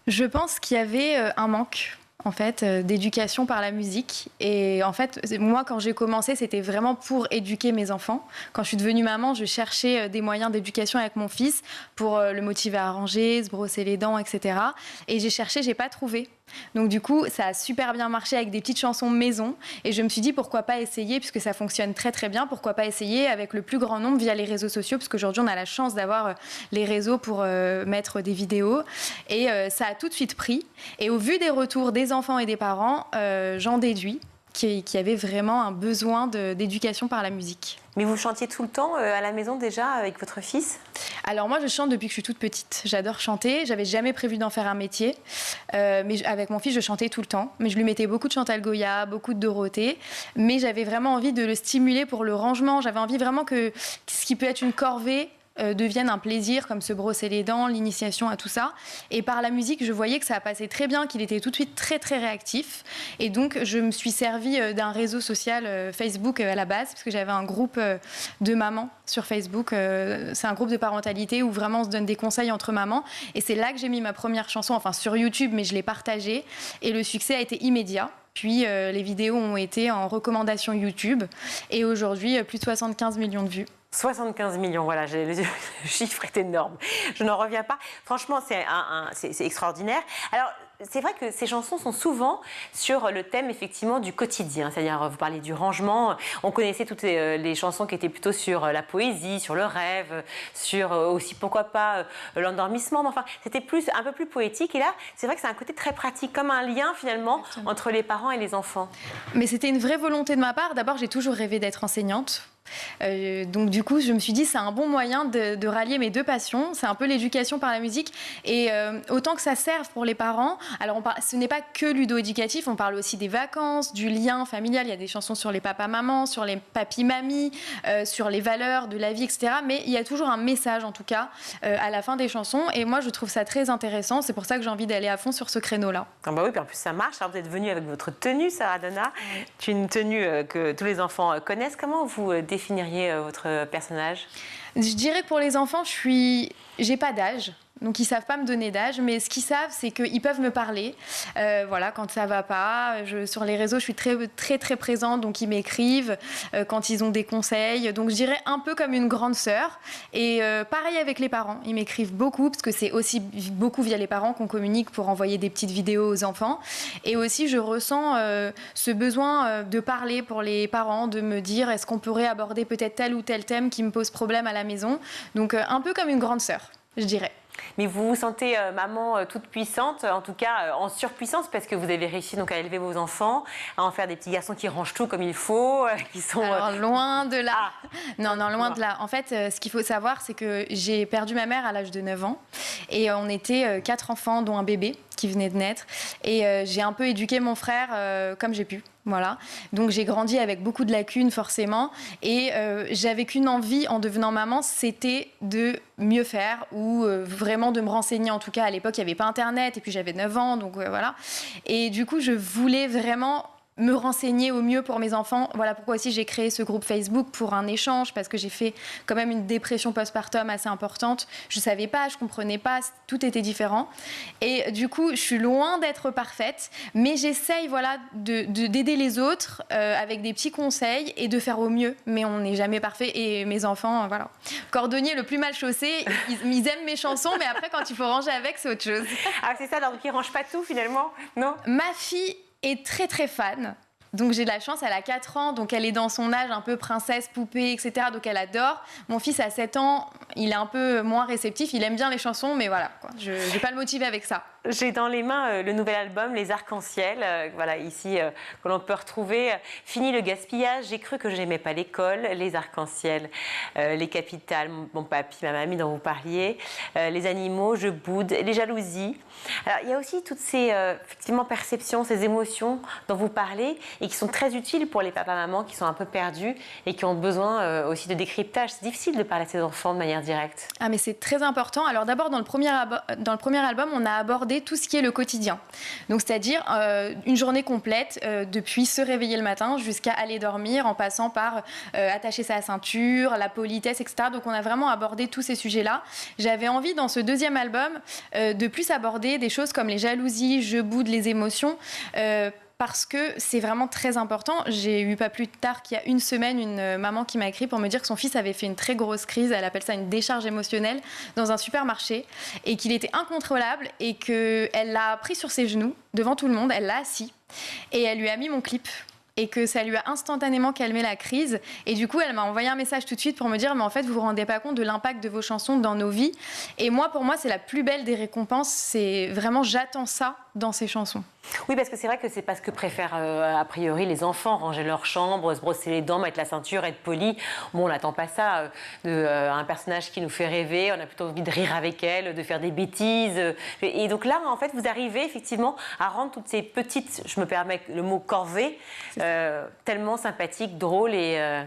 Je pense qu'il y avait un manque en fait, d'éducation par la musique. Et en fait, moi, quand j'ai commencé, c'était vraiment pour éduquer mes enfants. Quand je suis devenue maman, je cherchais des moyens d'éducation avec mon fils pour le motiver à ranger, se brosser les dents, etc. Et j'ai cherché, j'ai pas trouvé. Donc du coup, ça a super bien marché avec des petites chansons maison. Et je me suis dit, pourquoi pas essayer, puisque ça fonctionne très très bien, pourquoi pas essayer avec le plus grand nombre via les réseaux sociaux, parce qu'aujourd'hui, on a la chance d'avoir les réseaux pour mettre des vidéos. Et ça a tout de suite pris. Et au vu des retours des enfants et des parents, j'en déduis qu'il y avait vraiment un besoin d'éducation par la musique.
Mais vous chantiez tout le temps à la maison déjà avec votre fils ?
Alors moi, je chante depuis que je suis toute petite. J'adore chanter. J'avais jamais prévu d'en faire un métier. Mais avec mon fils, je chantais tout le temps. Mais je lui mettais beaucoup de Chantal Goya, beaucoup de Dorothée. Mais j'avais vraiment envie de le stimuler pour le rangement. J'avais envie vraiment que ce qui peut être une corvée devienne un plaisir, comme se brosser les dents, l'initiation à tout ça. Et par la musique, je voyais que ça passait très bien, qu'il était tout de suite très très réactif. Et donc, je me suis servie d'un réseau social Facebook à la base, parce que j'avais un groupe de mamans sur Facebook. C'est un groupe de parentalité où vraiment on se donne des conseils entre mamans. Et c'est là que j'ai mis ma première chanson, enfin sur YouTube, mais je l'ai partagée. Et le succès a été immédiat. Puis les vidéos ont été en recommandation YouTube. Et aujourd'hui, plus de 75 millions de vues.
75 millions, voilà, le chiffre est énorme. Je n'en reviens pas. Franchement, c'est extraordinaire. Alors, c'est vrai que ces chansons sont souvent sur le thème effectivement du quotidien, c'est-à-dire vous parlez du rangement, on connaissait toutes les chansons qui étaient plutôt sur la poésie, sur le rêve, sur aussi pourquoi pas l'endormissement, mais enfin c'était un peu plus poétique et là c'est vrai que c'est un côté très pratique, comme un lien finalement entre les parents et les enfants.
Mais c'était une vraie volonté de ma part. D'abord, j'ai toujours rêvé d'être enseignante. Donc du coup je me suis dit c'est un bon moyen de rallier mes deux passions, c'est un peu l'éducation par la musique et autant que ça serve pour les parents. Alors ce n'est pas que ludo-éducatif, on parle aussi des vacances, du lien familial, il y a des chansons sur les papas-mamans, sur les papis-mamies, sur les valeurs de la vie, etc. Mais il y a toujours un message en tout cas à la fin des chansons et moi je trouve ça très intéressant, c'est pour ça que j'ai envie d'aller à fond sur ce créneau-là.
Ah bah oui, puis en plus ça marche. Alors vous êtes venue avec votre tenue, Sarah Donna, c'est une tenue que tous les enfants connaissent. Comment vous définiriez votre personnage?
Je dirais que pour les enfants, j'ai pas d'âge. Donc ils savent pas me donner d'âge, mais ce qu'ils savent, c'est qu'ils peuvent me parler. Voilà, quand ça va pas, sur les réseaux, je suis très très très présente, donc ils m'écrivent quand ils ont des conseils. Donc je dirais un peu comme une grande sœur. Et pareil avec les parents, ils m'écrivent beaucoup parce que c'est aussi beaucoup via les parents qu'on communique pour envoyer des petites vidéos aux enfants. Et aussi, je ressens ce besoin de parler pour les parents, de me dire est-ce qu'on pourrait aborder peut-être tel ou tel thème qui me pose problème à la maison. Donc un peu comme une grande sœur, je dirais.
Mais vous vous sentez maman toute puissante, en tout cas en surpuissance, parce que vous avez réussi donc à élever vos enfants, à en faire des petits garçons qui rangent tout comme il faut, qui sont...
Alors loin de là. Non, loin de là. En fait, ce qu'il faut savoir, c'est que j'ai perdu ma mère à l'âge de 9 ans et on était 4 enfants, dont un bébé qui venait de naître. Et j'ai un peu éduqué mon frère comme j'ai pu. Voilà. Donc j'ai grandi avec beaucoup de lacunes forcément et j'avais qu'une envie en devenant maman, c'était de mieux faire ou vraiment de me renseigner. En tout cas à l'époque il n'y avait pas internet et puis j'avais 9 ans donc voilà. Et du coup je voulais vraiment me renseigner au mieux pour mes enfants. Voilà pourquoi aussi j'ai créé ce groupe Facebook pour un échange, parce que j'ai fait quand même une dépression postpartum assez importante. Je ne savais pas, je ne comprenais pas, tout était différent. Et du coup, je suis loin d'être parfaite, mais j'essaye d'aider les autres avec des petits conseils et de faire au mieux. Mais on n'est jamais parfait et mes enfants, voilà. Cordonnier le plus mal chaussé, ils aiment mes chansons, mais après quand il faut ranger avec, c'est autre chose.
Ah c'est ça, donc ils ne rangent pas tout finalement, non?
Ma fille est très très fan. Donc j'ai de la chance, elle a 4 ans, donc elle est dans son âge un peu princesse, poupée, etc. Donc elle adore. Mon fils a 7 ans, il est un peu moins réceptif, il aime bien les chansons, mais voilà, quoi. Je ne vais pas le motiver avec ça.
J'ai dans les mains le nouvel album, Les Arcs-en-Ciel, voilà, ici, que l'on peut retrouver. Fini le gaspillage, j'ai cru que je n'aimais pas l'école, les arcs-en-ciel, les capitales, mon papy, ma mamie dont vous parliez, les animaux, je boude, les jalousies. Alors, il y a aussi toutes ces effectivement, perceptions, ces émotions dont vous parlez et qui sont très utiles pour les papas-mamans qui sont un peu perdus et qui ont besoin aussi de décryptage. C'est difficile de parler à ses enfants de manière directe.
Ah, mais c'est très important. Alors d'abord, dans le premier album, on a abordé tout ce qui est le quotidien. Donc, c'est-à-dire une journée complète, depuis se réveiller le matin jusqu'à aller dormir, en passant par attacher sa ceinture, la politesse, etc. Donc, on a vraiment abordé tous ces sujets-là. J'avais envie, dans ce deuxième album, de plus aborder des choses comme les jalousies, je boude, les émotions, parce que c'est vraiment très important. J'ai eu pas plus tard qu'il y a une semaine une maman qui m'a écrit pour me dire que son fils avait fait une très grosse crise, elle appelle ça une décharge émotionnelle, dans un supermarché, et qu'il était incontrôlable et qu'elle l'a pris sur ses genoux devant tout le monde, elle l'a assis et elle lui a mis mon clip. Et que ça lui a instantanément calmé la crise. Et du coup, elle m'a envoyé un message tout de suite pour me dire « Mais en fait, vous vous rendez pas compte de l'impact de vos chansons dans nos vies. » Et moi, pour moi, c'est la plus belle des récompenses. C'est vraiment, j'attends ça dans ces chansons.
Oui, parce que c'est vrai que c'est pas ce que préfèrent a priori les enfants, ranger leur chambre, se brosser les dents, mettre la ceinture, être poli. Bon, on n'attend pas ça d'un personnage qui nous fait rêver, on a plutôt envie de rire avec elle, de faire des bêtises. Et donc là, en fait, vous arrivez effectivement à rendre toutes ces petites, je me permets le mot corvée, tellement sympathiques, drôles et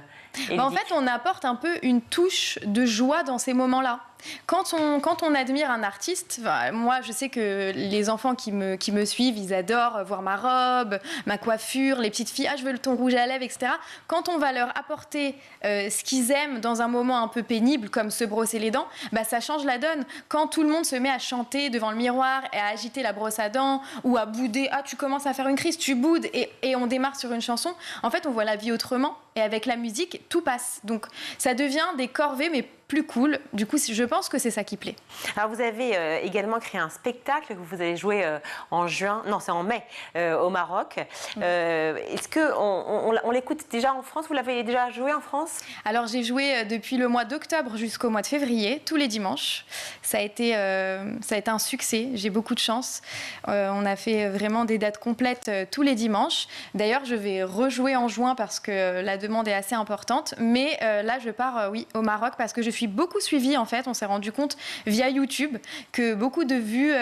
en fait, on apporte un peu une touche de joie dans ces moments-là. Quand on admire un artiste, moi je sais que les enfants qui me suivent, ils adorent voir ma robe, ma coiffure, les petites filles, je veux ton rouge à lèvres, etc. Quand on va leur apporter ce qu'ils aiment dans un moment un peu pénible, comme se brosser les dents, ça change la donne. Quand tout le monde se met à chanter devant le miroir et à agiter la brosse à dents ou à bouder, tu commences à faire une crise, tu boudes et on démarre sur une chanson, en fait on voit la vie autrement et avec la musique, tout passe. Donc ça devient des corvées, mais plus cool. Du coup, je pense que c'est ça qui plaît.
Alors, vous avez également créé un spectacle que vous allez jouer en juin, non, c'est en mai, au Maroc. Est-ce qu'on l'écoute déjà en France? Vous l'avez déjà joué en France?
Alors, j'ai joué depuis le mois d'octobre jusqu'au mois de février, tous les dimanches. Ça a été un succès, j'ai beaucoup de chance. On a fait vraiment des dates complètes tous les dimanches. D'ailleurs, je vais rejouer en juin parce que la demande est assez importante. Mais là, je pars au Maroc parce que je suis beaucoup suivie, en fait. On s'est rendu compte via YouTube que beaucoup de vues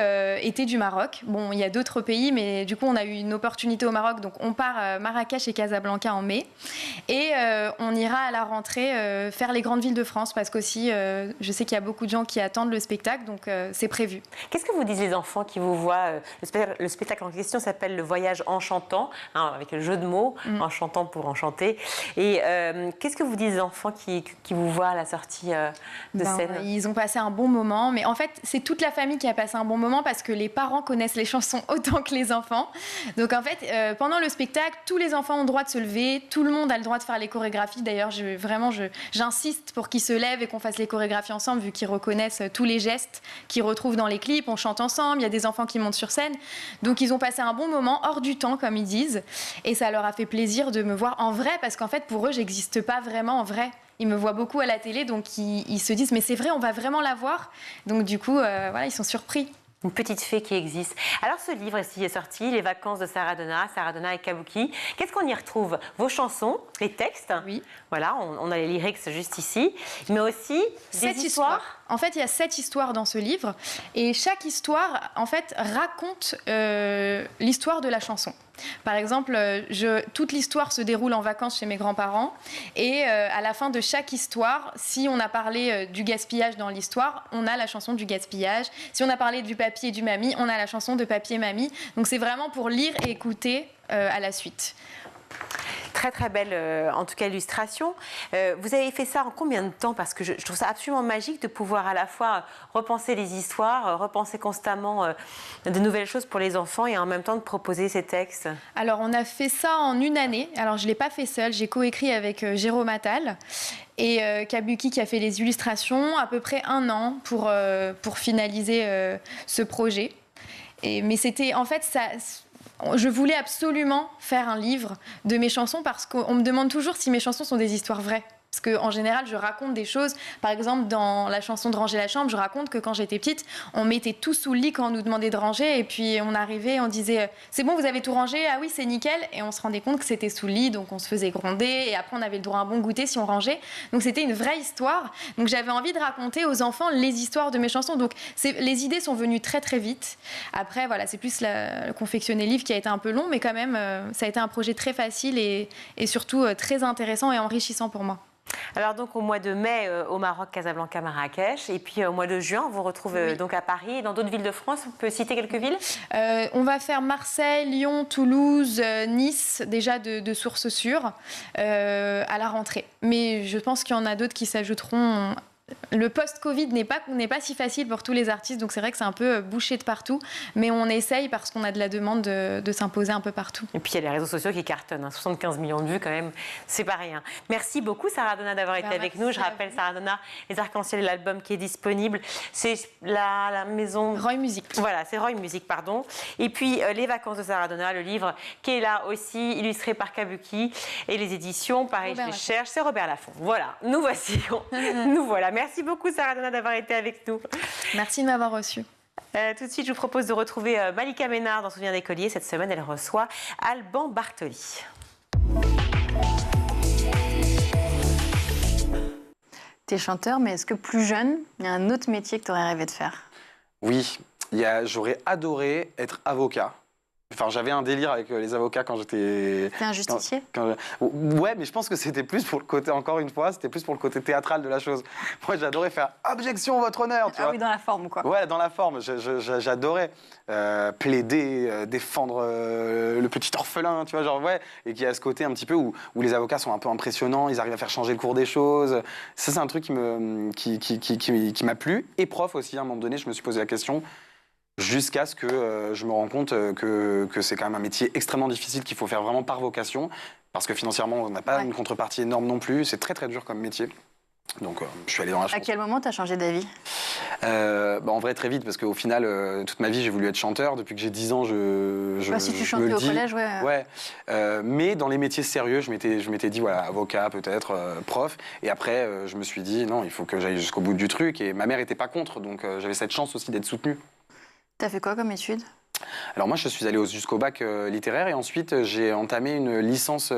étaient du Maroc. Bon, il y a d'autres pays, mais du coup, on a eu une opportunité au Maroc. Donc, on part à Marrakech et Casablanca en mai. Et on ira à la rentrée faire les grandes villes de France parce qu'aussi, je sais qu'il y a beaucoup de gens qui attendent le spectacle, donc c'est prévu.
Qu'est-ce que vous disent les enfants qui vous voient? Le spectacle en question s'appelle Le Voyage en chantant, hein, avec le jeu de mots, en chantant pour enchanter. Et qu'est-ce que vous disent les enfants qui vous voient à la sortie de scène?
Ils ont passé un bon moment, mais en fait, c'est toute la famille qui a passé un bon moment parce que les parents connaissent les chansons autant que les enfants. Donc en fait, pendant le spectacle, tous les enfants ont le droit de se lever, tout le monde a le droit de faire les chorégraphies. D'ailleurs, j'insiste pour qu'ils se lèvent et qu'on fasse les chorégraphies ensemble, vu qu'ils reconnaissent tous les gestes qu'ils retrouvent dans les clips. On chante ensemble, il y a des enfants qui montent sur scène. Donc ils ont passé un bon moment, hors du temps, comme ils disent. Et ça leur a fait plaisir de me voir en vrai, parce qu'en fait, pour eux, j'existe pas vraiment en vrai. Ils me voient beaucoup à la télé, donc ils se disent « mais c'est vrai, on va vraiment la voir ». Donc du coup, voilà, ils sont surpris.
Une petite fée qui existe. Alors ce livre ici est sorti, Les vacances de Sarah Donna et Kabuki. Qu'est-ce qu'on y retrouve? Vos chansons, les textes.
Oui.
Voilà, on a les lyrics juste ici, mais aussi des histoires.
En fait, il y a 7 histoires dans ce livre, et chaque histoire, en fait, raconte l'histoire de la chanson. Par exemple, toute l'histoire se déroule en vacances chez mes grands-parents, et à la fin de chaque histoire, si on a parlé du gaspillage dans l'histoire, on a la chanson du gaspillage. Si on a parlé du papier et du mamie, on a la chanson de papier et mamie. Donc c'est vraiment pour lire et écouter à la suite.
Très très belle, en tout cas, illustration. Vous avez fait ça en combien de temps? Parce que je trouve ça absolument magique de pouvoir à la fois repenser les histoires, repenser constamment de nouvelles choses pour les enfants et en même temps de proposer ces textes.
Alors, on a fait ça en une année. Alors, je ne l'ai pas fait seule. J'ai coécrit avec Jérôme Attal et Kabuki qui a fait les illustrations, à peu près 1 an pour finaliser ce projet. Mais c'était, en fait, ça... Je voulais absolument faire un livre de mes chansons parce qu'on me demande toujours si mes chansons sont des histoires vraies. Parce qu'en général, je raconte des choses. Par exemple, dans la chanson de Ranger la chambre, je raconte que quand j'étais petite, on mettait tout sous le lit quand on nous demandait de ranger. Et puis, on arrivait, on disait « c'est bon, vous avez tout rangé? Ah oui, c'est nickel ». Et on se rendait compte que c'était sous le lit, donc on se faisait gronder. Et après, on avait le droit à un bon goûter si on rangeait. Donc, c'était une vraie histoire. Donc, j'avais envie de raconter aux enfants les histoires de mes chansons. Donc, les idées sont venues très, très vite. Après, voilà, c'est plus le confectionner livre qui a été un peu long. Mais quand même, ça a été un projet très facile et surtout très intéressant et enrichissant pour moi.
Alors donc au mois de mai au Maroc, Casablanca, Marrakech, et puis au mois de juin on vous retrouve donc à Paris et dans d'autres villes de France. On peut citer quelques villes?
On va faire Marseille, Lyon, Toulouse, Nice, déjà de sources sûres, à la rentrée. Mais je pense qu'il y en a d'autres qui s'ajouteront. Le post-Covid n'est pas si facile pour tous les artistes, donc c'est vrai que c'est un peu bouché de partout, mais on essaye parce qu'on a de la demande de s'imposer un peu partout.
Et puis il y a les réseaux sociaux qui cartonnent, 75 millions de vues quand même, c'est pas rien. Merci beaucoup Sarah Donna d'avoir été avec nous. Je rappelle Sarah Donna, Les Arcs-en-Ciel, l'album qui est disponible, c'est la maison...
Roy Music.
Voilà, c'est Roy Music, pardon. Et puis Les vacances de Sarah Donna, le livre qui est là aussi, illustré par Kabuki, et les éditions, pareil, je les cherche, c'est Robert Laffont. Voilà, nous voici, nous voilà. Merci beaucoup Sarah Donna d'avoir été avec nous.
Merci de m'avoir reçue.
Tout de suite, je vous propose de retrouver Malika Ménard dans Souvenir d'écolier. Cette semaine, elle reçoit Alban Bartoli.
T'es chanteur, mais est-ce que plus jeune, il y a un autre métier que tu aurais rêvé de faire?
Oui, j'aurais adoré être avocat. Enfin, j'avais un délire avec les avocats quand j'étais...
T'es un justicier?
Ouais, mais je pense que c'était plus pour le côté, encore une fois, c'était plus pour le côté théâtral de la chose. Moi, j'adorais faire « Objection, votre honneur !» tu vois.
Oui, dans la forme, quoi.
Ouais, dans la forme. J'adorais plaider, défendre le petit orphelin, tu vois, genre, ouais. Et qu'il y a ce côté un petit peu où les avocats sont un peu impressionnants, ils arrivent à faire changer le cours des choses. Ça, c'est un truc qui m'a plu. Et prof aussi, à un moment donné, je me suis posé la question... Jusqu'à ce que je me rende compte que c'est quand même un métier extrêmement difficile qu'il faut faire vraiment par vocation, parce que financièrement, on n'a pas une contrepartie énorme non plus, c'est très très dur comme métier. Donc je suis allé dans la chanson.
À quel moment tu as changé d'avis?
En vrai, très vite, parce qu'au final, toute ma vie, j'ai voulu être chanteur. Depuis que j'ai 10 ans,
si tu chantais au collège, ouais.
Ouais. Mais dans les métiers sérieux, je m'étais dit, voilà, avocat peut-être, prof. Et après, je me suis dit, non, il faut que j'aille jusqu'au bout du truc. Et ma mère n'était pas contre, donc j'avais cette chance aussi d'être soutenu.
T'as fait quoi comme étude?
Alors moi, je suis allé jusqu'au bac littéraire et ensuite j'ai entamé une licence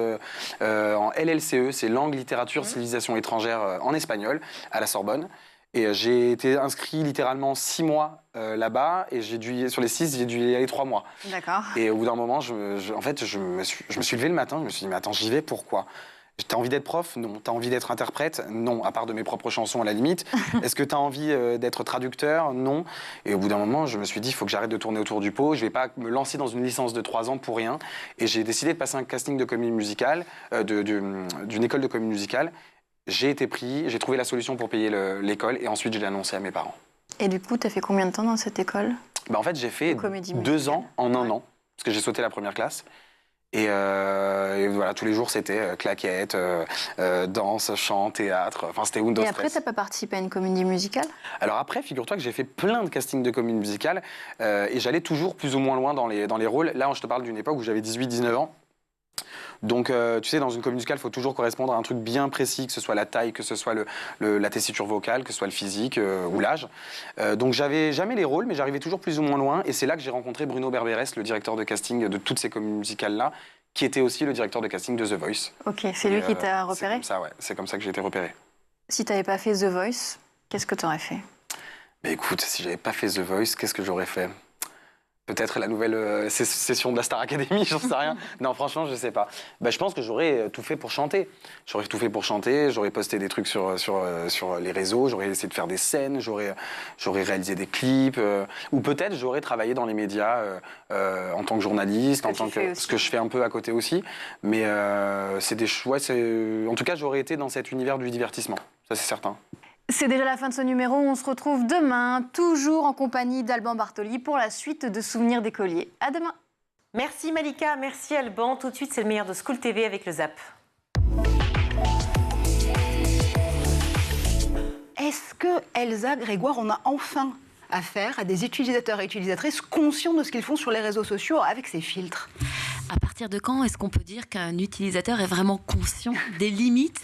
en LLCE, c'est langue, littérature, civilisation étrangère en espagnol à la Sorbonne. Et j'ai été inscrit littéralement 6 mois là-bas et sur les 6, j'ai dû y aller 3 mois.
D'accord.
Et au bout d'un moment, je me suis levé le matin, je me suis dit, mais attends, j'y vais, pourquoi? T'as envie d'être prof? Non. T'as envie d'être interprète? Non, à part de mes propres chansons à la limite. Est-ce que t'as envie d'être traducteur? Non. Et au bout d'un moment, je me suis dit, il faut que j'arrête de tourner autour du pot. Je vais pas me lancer dans une licence de 3 ans pour rien. Et j'ai décidé de passer un casting de comédie musicale, d'une école de comédie musicale. J'ai été pris, j'ai trouvé la solution pour payer l'école et ensuet je l'ai annoncé à mes parents.
Et du coup, t'as fait combien de temps dans cette école?
En fait, j'ai fait 2 ans en 1 an, parce que j'ai sauté la première classe. Et voilà, tous les jours, c'était claquettes, danse, chant, théâtre. Enfin, c'était Windows.
Et après, t'as pas participé à une comédie musicale?
Alors après, figure-toi que j'ai fait plein de castings de comédie musicale et j'allais toujours plus ou moins loin dans les rôles. Là, je te parle d'une époque où j'avais 18-19 ans. Donc, tu sais, dans une comédie musicale, il faut toujours correspondre à un truc bien précis, que ce soit la taille, que ce soit la tessiture vocale, que ce soit le physique ou l'âge. Donc, j'avais jamais les rôles, mais j'arrivais toujours plus ou moins loin. Et c'est là que j'ai rencontré Bruno Berberès, le directeur de casting de toutes ces comédies musicales-là, qui était aussi le directeur de casting de The Voice.
Ok, c'est lui qui t'a repéré?
C'est comme ça, ouais. C'est comme ça que j'ai été repéré.
Si t'avais pas fait The Voice, qu'est-ce que t'aurais fait?
Mais écoute, si j'avais pas fait The Voice, qu'est-ce que j'aurais fait? Peut-être la nouvelle session de la Star Academy, j'en sais rien. Non, franchement, je sais pas. Je pense que j'aurais tout fait pour chanter. J'aurais tout fait pour chanter, j'aurais posté des trucs sur les réseaux, j'aurais essayé de faire des scènes, j'aurais réalisé des clips. Ou peut-être j'aurais travaillé dans les médias en tant que journaliste, ce que je fais un peu à côté aussi. Mais c'est des choix. En tout cas, j'aurais été dans cet univers du divertissement. Ça, c'est certain.
C'est déjà la fin de ce numéro. On se retrouve demain, toujours en compagnie d'Alban Bartoli pour la suite de Souvenirs d'écoliers. À demain.
Merci Malika, merci Alban. Tout de suite, c'est le meilleur de School TV avec le Zap.
Est-ce que Elsa Grégoire, on a enfin affaire à des utilisateurs et utilisatrices conscients de ce qu'ils font sur les réseaux sociaux avec ces filtres?
À partir de quand est-ce qu'on peut dire qu'un utilisateur est vraiment conscient des limites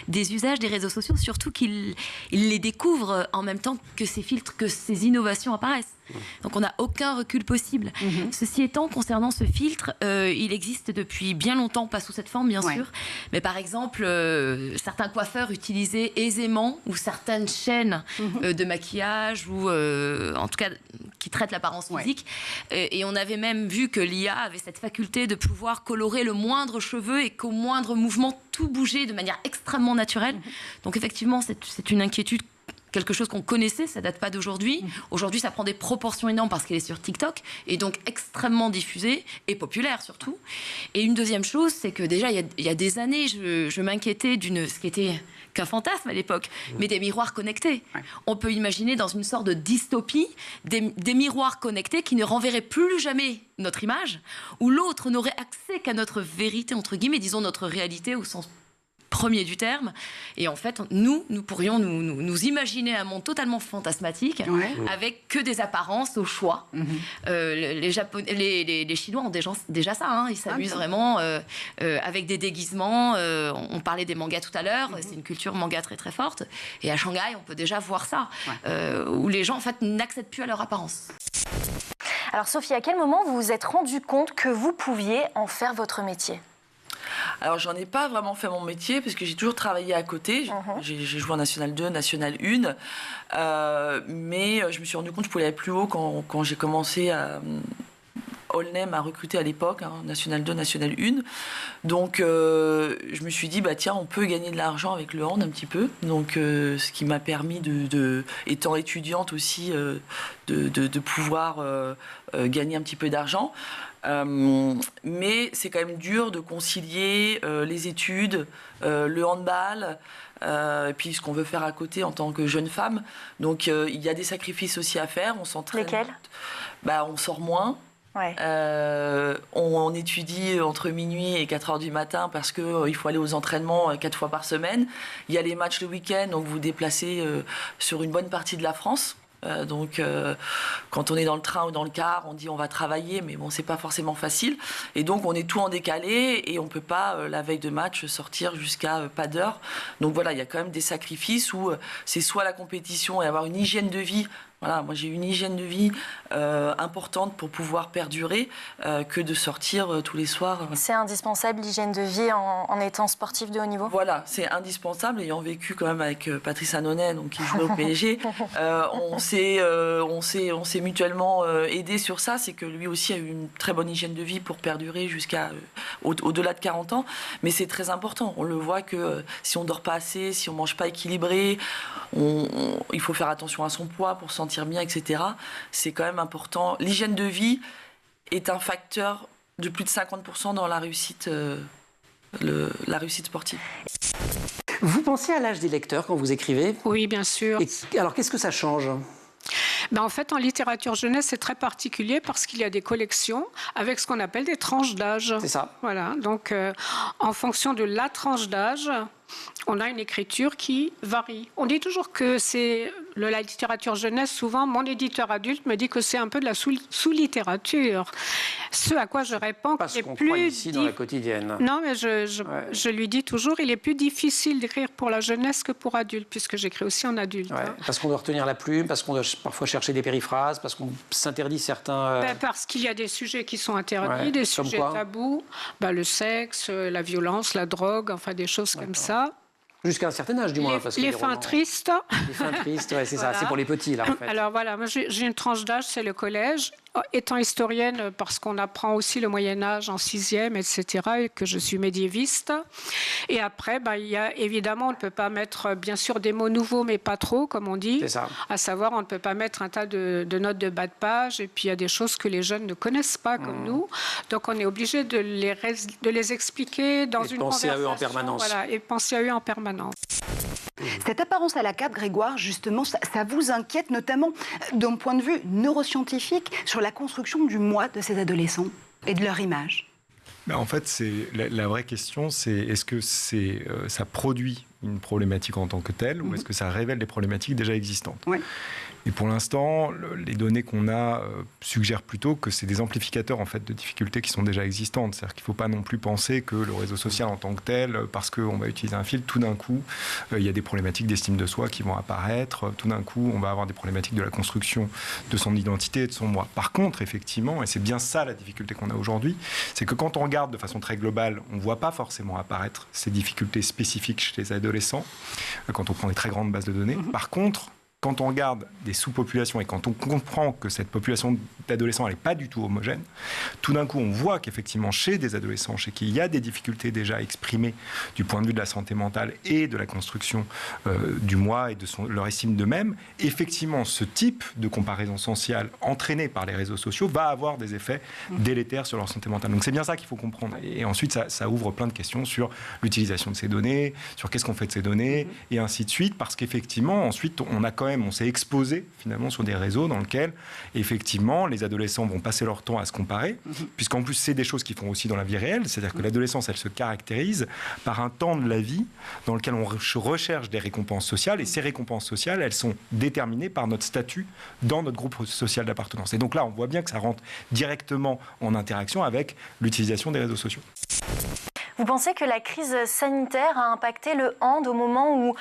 des usages des réseaux sociaux, surtout qu'il les découvre en même temps que ces filtres, que ces innovations apparaissent. Donc on n'a aucun recul possible. Ceci étant, concernant ce filtre, il existe depuis bien longtemps, pas sous cette forme bien sûr, mais par exemple, certains coiffeurs utilisaient aisément, ou certaines chaînes de maquillage, ou en tout cas qui traitent l'apparence physique, et on avait même vu que l'IA avait cette faculté de pouvoir colorer le moindre cheveu et qu'au moindre mouvement, tout bougeait de manière extrêmement naturelle. Donc effectivement, c'est une inquiétude, quelque chose qu'on connaissait, ça date pas d'aujourd'hui. Aujourd'hui, ça prend des proportions énormes parce qu'elle est sur TikTok et donc extrêmement diffusée et populaire surtout. Et une deuxième chose, c'est que déjà, il y a des années, je m'inquiétais ce qui était qu'un fantasme à l'époque, mais des miroirs connectés. On peut imaginer dans une sorte de dystopie des miroirs connectés qui ne renverraient plus jamais notre image, où l'autre n'aurait accès qu'à notre vérité, entre guillemets, disons notre réalité au sens premier du terme. Et en fait, nous pourrions nous imaginer un monde totalement fantasmatique, avec que des apparences au choix. Les Chinois ont déjà ça, hein. Ils s'amusent vraiment avec des déguisements. On parlait des mangas tout à l'heure, c'est une culture manga très très forte. Et à Shanghai, on peut déjà voir ça, où les gens en fait n'accèdent plus à leur apparence.
Alors Sophie, à quel moment vous vous êtes rendu compte que vous pouviez en faire votre métier ?
Alors, j'en ai pas vraiment fait mon métier, parce que j'ai toujours travaillé à côté. J'ai joué en National 2, National 1. Mais je me suis rendu compte que je pouvais aller plus haut quand j'ai commencé à... Olnem a recruté à l'époque, National 2, National 1. Donc, je me suis dit, tiens, on peut gagner de l'argent avec le hand un petit peu. Donc, ce qui m'a permis, étant étudiante aussi, de pouvoir gagner un petit peu d'argent. Mais c'est quand même dur de concilier les études, le handball, et puis ce qu'on veut faire à côté en tant que jeune femme. Donc, il y a des sacrifices aussi à faire. On s'entraîne.
Lesquels ?
On sort moins.
Ouais.
On étudie entre minuit et 4 heures du matin parce qu'il faut aller aux entraînements 4 fois par semaine. Il y a les matchs le week-end, donc vous vous déplacez sur une bonne partie de la France. Quand on est dans le train ou dans le car, on dit on va travailler, mais bon, c'est pas forcément facile. Et donc, on est tout en décalé et on peut pas, la veille de match, sortir jusqu'à pas d'heure. Donc voilà, il y a quand même des sacrifices où c'est soit la compétition et avoir une hygiène de vie. Voilà, moi j'ai une hygiène de vie importante pour pouvoir perdurer que de sortir tous les soirs.
C'est indispensable l'hygiène de vie en étant sportif de haut niveau.
Voilà, c'est indispensable. Ayant vécu quand même avec Patrice Annonay, donc qui jouait au PSG, on s'est mutuellement aidé sur ça. C'est que lui aussi a eu une très bonne hygiène de vie pour perdurer jusqu'à au-delà de 40 ans. Mais c'est très important. On le voit que si on dort pas assez, si on mange pas équilibré, il faut faire attention à son poids pour sentir bien, etc. C'est quand même important. L'hygiène de vie est un facteur de plus de 50% dans la réussite, la réussite sportive.
Vous pensez à l'âge des lecteurs quand vous écrivez?
Oui, bien sûr.
Alors, qu'est-ce que ça change?
En fait, en littérature jeunesse, c'est très particulier parce qu'il y a des collections avec ce qu'on appelle des tranches d'âge.
C'est ça.
Voilà. Donc, en fonction de la tranche d'âge, on a une écriture qui varie. On dit toujours que c'est la littérature jeunesse. Souvent, mon éditeur adulte me dit que c'est un peu de la sous-littérature. Ce à quoi je réponds
parce
qu'il est
qu'on
plus
croit ici dans la quotidienne.
Non, mais je lui dis toujours, il est plus difficile d'écrire pour la jeunesse que pour adulte, puisque j'écris aussi en adulte.
Ouais, parce qu'on doit retenir la plume, parce qu'on doit parfois chercher des périphrases, parce qu'on s'interdit certains...
Parce qu'il y a des sujets qui sont interdits, des sujets tabous, le sexe, la violence, la drogue, enfin des choses comme ça.
Jusqu'à un certain âge, du moins.
Les fins tristes.
Les fins tristes, ouais, c'est ça. C'est pour les petits, là, en fait.
Alors voilà, moi j'ai une tranche d'âge, c'est le collège. Étant historienne, parce qu'on apprend aussi le Moyen-Âge en 6e, etc., et que je suis médiéviste. Et après, il y a évidemment, on ne peut pas mettre, bien sûr, des mots nouveaux, mais pas trop, comme on dit.
C'est ça.
À savoir, on ne peut pas mettre un tas de notes de bas de page, et puis il y a des choses que les jeunes ne connaissent pas, comme nous. Donc on est obligé de les expliquer dans une conversation.
Et penser à eux en permanence.
Voilà, et penser à eux en permanence.
Cette apparence à la carte, Grégoire, justement, ça vous inquiète, notamment d'un point de vue neuroscientifique, sur la construction du moi de ces adolescents et de leur image?
En fait, la vraie question, c'est est-ce que ça produit une problématique en tant que telle ou est-ce que ça révèle des problématiques déjà existantes? Et pour l'instant, les données qu'on a suggèrent plutôt que c'est des amplificateurs en fait, de difficultés qui sont déjà existantes. C'est-à-dire qu'il ne faut pas non plus penser que le réseau social en tant que tel, parce qu'on va utiliser un filtre, tout d'un coup, il y a des problématiques d'estime de soi qui vont apparaître. Tout d'un coup, on va avoir des problématiques de la construction de son identité et de son moi. Par contre, effectivement, et c'est bien ça la difficulté qu'on a aujourd'hui, c'est que quand on regarde de façon très globale, on ne voit pas forcément apparaître ces difficultés spécifiques chez les adolescents, quand on prend des très grandes bases de données. Par contre, quand on regarde des sous-populations et quand on comprend que cette population d'adolescents n'est pas du tout homogène, tout d'un coup, on voit qu'effectivement, chez des adolescents, chez qui il y a des difficultés déjà exprimées du point de vue de la santé mentale et de la construction du moi et de leur estime d'eux-mêmes, effectivement, ce type de comparaison sociale entraînée par les réseaux sociaux va avoir des effets délétères sur leur santé mentale. Donc c'est bien ça qu'il faut comprendre. Et ensuite, ça ouvre plein de questions sur l'utilisation de ces données, sur qu'est-ce qu'on fait de ces données, et ainsi de suite, parce qu'effectivement, ensuite, on s'est exposé finalement sur des réseaux dans lesquels effectivement les adolescents vont passer leur temps à se comparer, puisqu'en plus c'est des choses qu'ils font aussi dans la vie réelle, c'est-à-dire que l'adolescence elle se caractérise par un temps de la vie dans lequel on recherche des récompenses sociales, et ces récompenses sociales elles sont déterminées par notre statut dans notre groupe social d'appartenance. Et donc là on voit bien que ça rentre directement en interaction avec l'utilisation des réseaux sociaux.
Vous pensez que la crise sanitaire a impacté le hand au moment où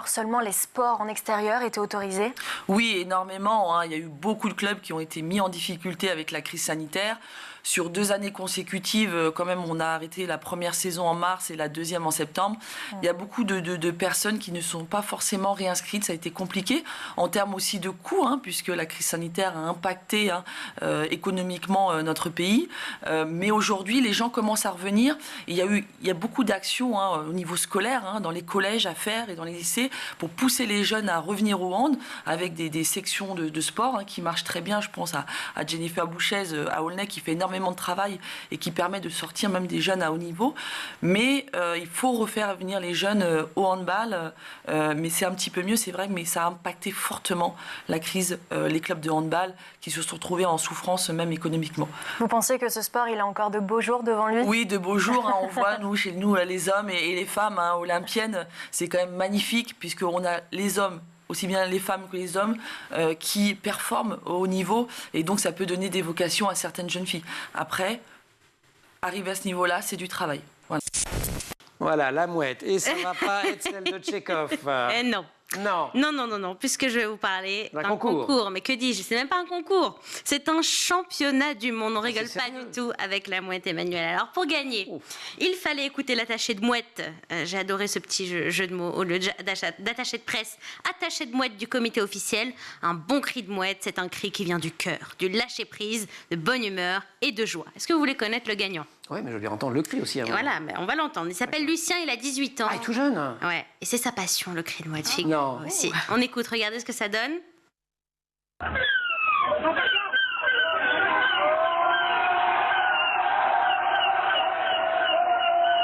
seulement les sports en extérieur étaient autorisés?
Oui, énormément. Il y a eu beaucoup de clubs qui ont été mis en difficulté avec la crise sanitaire. Sur 2 années consécutives, quand même, on a arrêté la première saison en mars et la deuxième en septembre. Il y a beaucoup de personnes qui ne sont pas forcément réinscrites. Ça a été compliqué en termes aussi de coûts, puisque la crise sanitaire a impacté économiquement notre pays. Mais aujourd'hui, les gens commencent à revenir. Il y a beaucoup d'actions au niveau scolaire, dans les collèges à faire et dans les lycées, pour pousser les jeunes à revenir au hand, avec des sections de sport qui marchent très bien. Je pense à Jennifer Bouchez à Aulnay, qui fait énormément énormément de travail et qui permet de sortir même des jeunes à haut niveau. Mais il faut refaire venir les jeunes au handball. Mais c'est un petit peu mieux, c'est vrai, mais ça a impacté fortement la crise, les clubs de handball qui se sont retrouvés en souffrance même économiquement.
Vous pensez que ce sport, il a encore de beaux jours devant lui?
Oui, de beaux jours. On voit, chez nous, les hommes et les femmes olympiennes, c'est quand même magnifique puisqu'on a les hommes, aussi bien les femmes que les hommes, qui performent au haut niveau. Et donc, ça peut donner des vocations à certaines jeunes filles. Après, arriver à ce niveau-là, c'est du travail.
Voilà, la mouette. Et ça ne va pas être celle de Tchekhov.
Non.
Non.
Non, puisque je vais vous parler d'un
concours.
Mais que dis-je? C'est même pas un concours. C'est un championnat du monde. On rigole pas du tout avec la mouette Emmanuel. Alors, pour gagner, il fallait écouter l'attaché de mouette. J'ai adoré ce petit jeu de mots. Au lieu d'attaché de presse, attaché de mouette du comité officiel. Un bon cri de mouette, c'est un cri qui vient du cœur, du lâcher-prise, de bonne humeur et de joie. Est-ce que vous voulez connaître le gagnant?
Oui, mais je veux bien entendre le cri aussi. Avant.
Voilà, mais on va l'entendre. Il s'appelle Lucien, il a 18 ans.
Ah, il est tout jeune.
Ouais, et c'est sa passion, le cri de mouette, figure.
Non.
Aussi. On écoute, regardez ce que ça donne.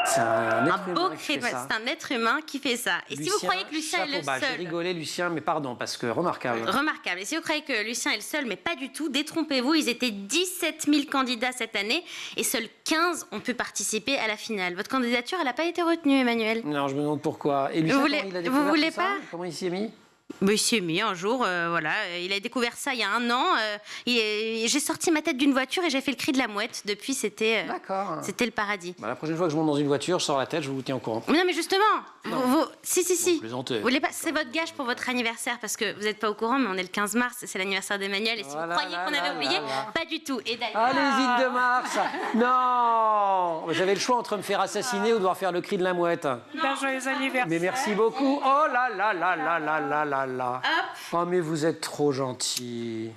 C'est un
beau cri de mouette. C'est un être humain qui fait ça. Et
Lucien,
si vous croyez que Lucien est le seul...
J'ai rigolé, Lucien, mais pardon, parce que remarquable.
Remarquable. Et si vous croyez que Lucien est le seul, mais pas du tout, détrompez-vous, ils étaient 17 000 candidats cette année et seuls 15 ont pu participer à la finale. Votre candidature, elle n'a pas été retenue, Emmanuel.
Non, je me demande pourquoi. Et Lucien,
vous voulez pas?
Comment il s'y est mis?
Mais il s'y est mis un jour, voilà. Il a découvert ça il y a 1 an. J'ai sorti ma tête d'une voiture et j'ai fait le cri de la mouette. Depuis, c'était le paradis.
Bah, la prochaine fois que je monte dans une voiture, je sors la tête, je vous tiens au courant.
Mais non, mais justement, si.
Bon,
vous voulez pas? C'est votre gage pour votre anniversaire parce que vous n'êtes pas au courant, mais on est le 15 mars, c'est l'anniversaire d'Emmanuel. Et si vous croyez qu'on avait oublié, pas du tout. Et d'ailleurs...
Allez, de mars. Non, j'avais le choix entre me faire assassiner ou devoir faire le cri de la mouette.
Joyeux anniversaire.
Mais merci beaucoup. Oh là là là là là là là là. Oh, mais vous êtes trop gentil.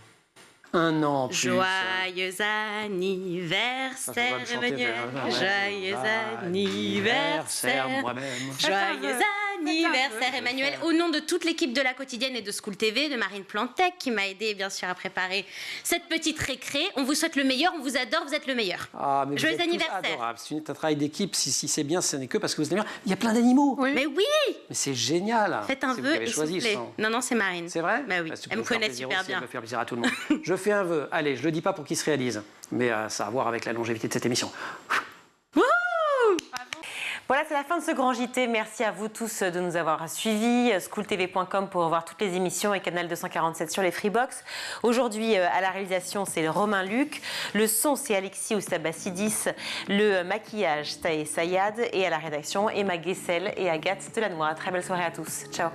1 an en plus.
Joyeux anniversaire, Emmanuel. Joyeux anniversaire.
Moi-même.
Joyeux anniversaire, Emmanuel. Au nom de toute l'équipe de La Quotidienne et de School TV, de Marine Plantec, qui m'a aidé bien sûr à préparer cette petite récré, on vous souhaite le meilleur, on vous adore, vous êtes le meilleur.
Ah, mais
joyeux
vous êtes
anniversaire.
Adorable. C'est un travail d'équipe. Si c'est bien, ce n'est que parce que vous êtes le meilleur. Il y a plein d'animaux.
Oui. Mais oui.
Mais c'est génial.
Faites un vœu et soufflez. Non, c'est Marine.
C'est vrai?
Bah oui. Elle me connaît super bien.
Ça va faire plaisir à tout le monde. Je fais un vœu. Allez, je le dis pas pour qu'il se réalise, mais ça a à voir avec la longévité de cette émission.
Voilà, c'est la fin de ce grand JT. Merci à vous tous de nous avoir suivis. SchoolTV.com pour voir toutes les émissions et Canal 247 sur les Freebox. Aujourd'hui, à la réalisation, c'est Romain Luc. Le son, c'est Alexis Oustabassidis. Le maquillage, Tae Sayad. Et à la rédaction, Emma Guessel et Agathe Delannoy. Très belle soirée à tous. Ciao.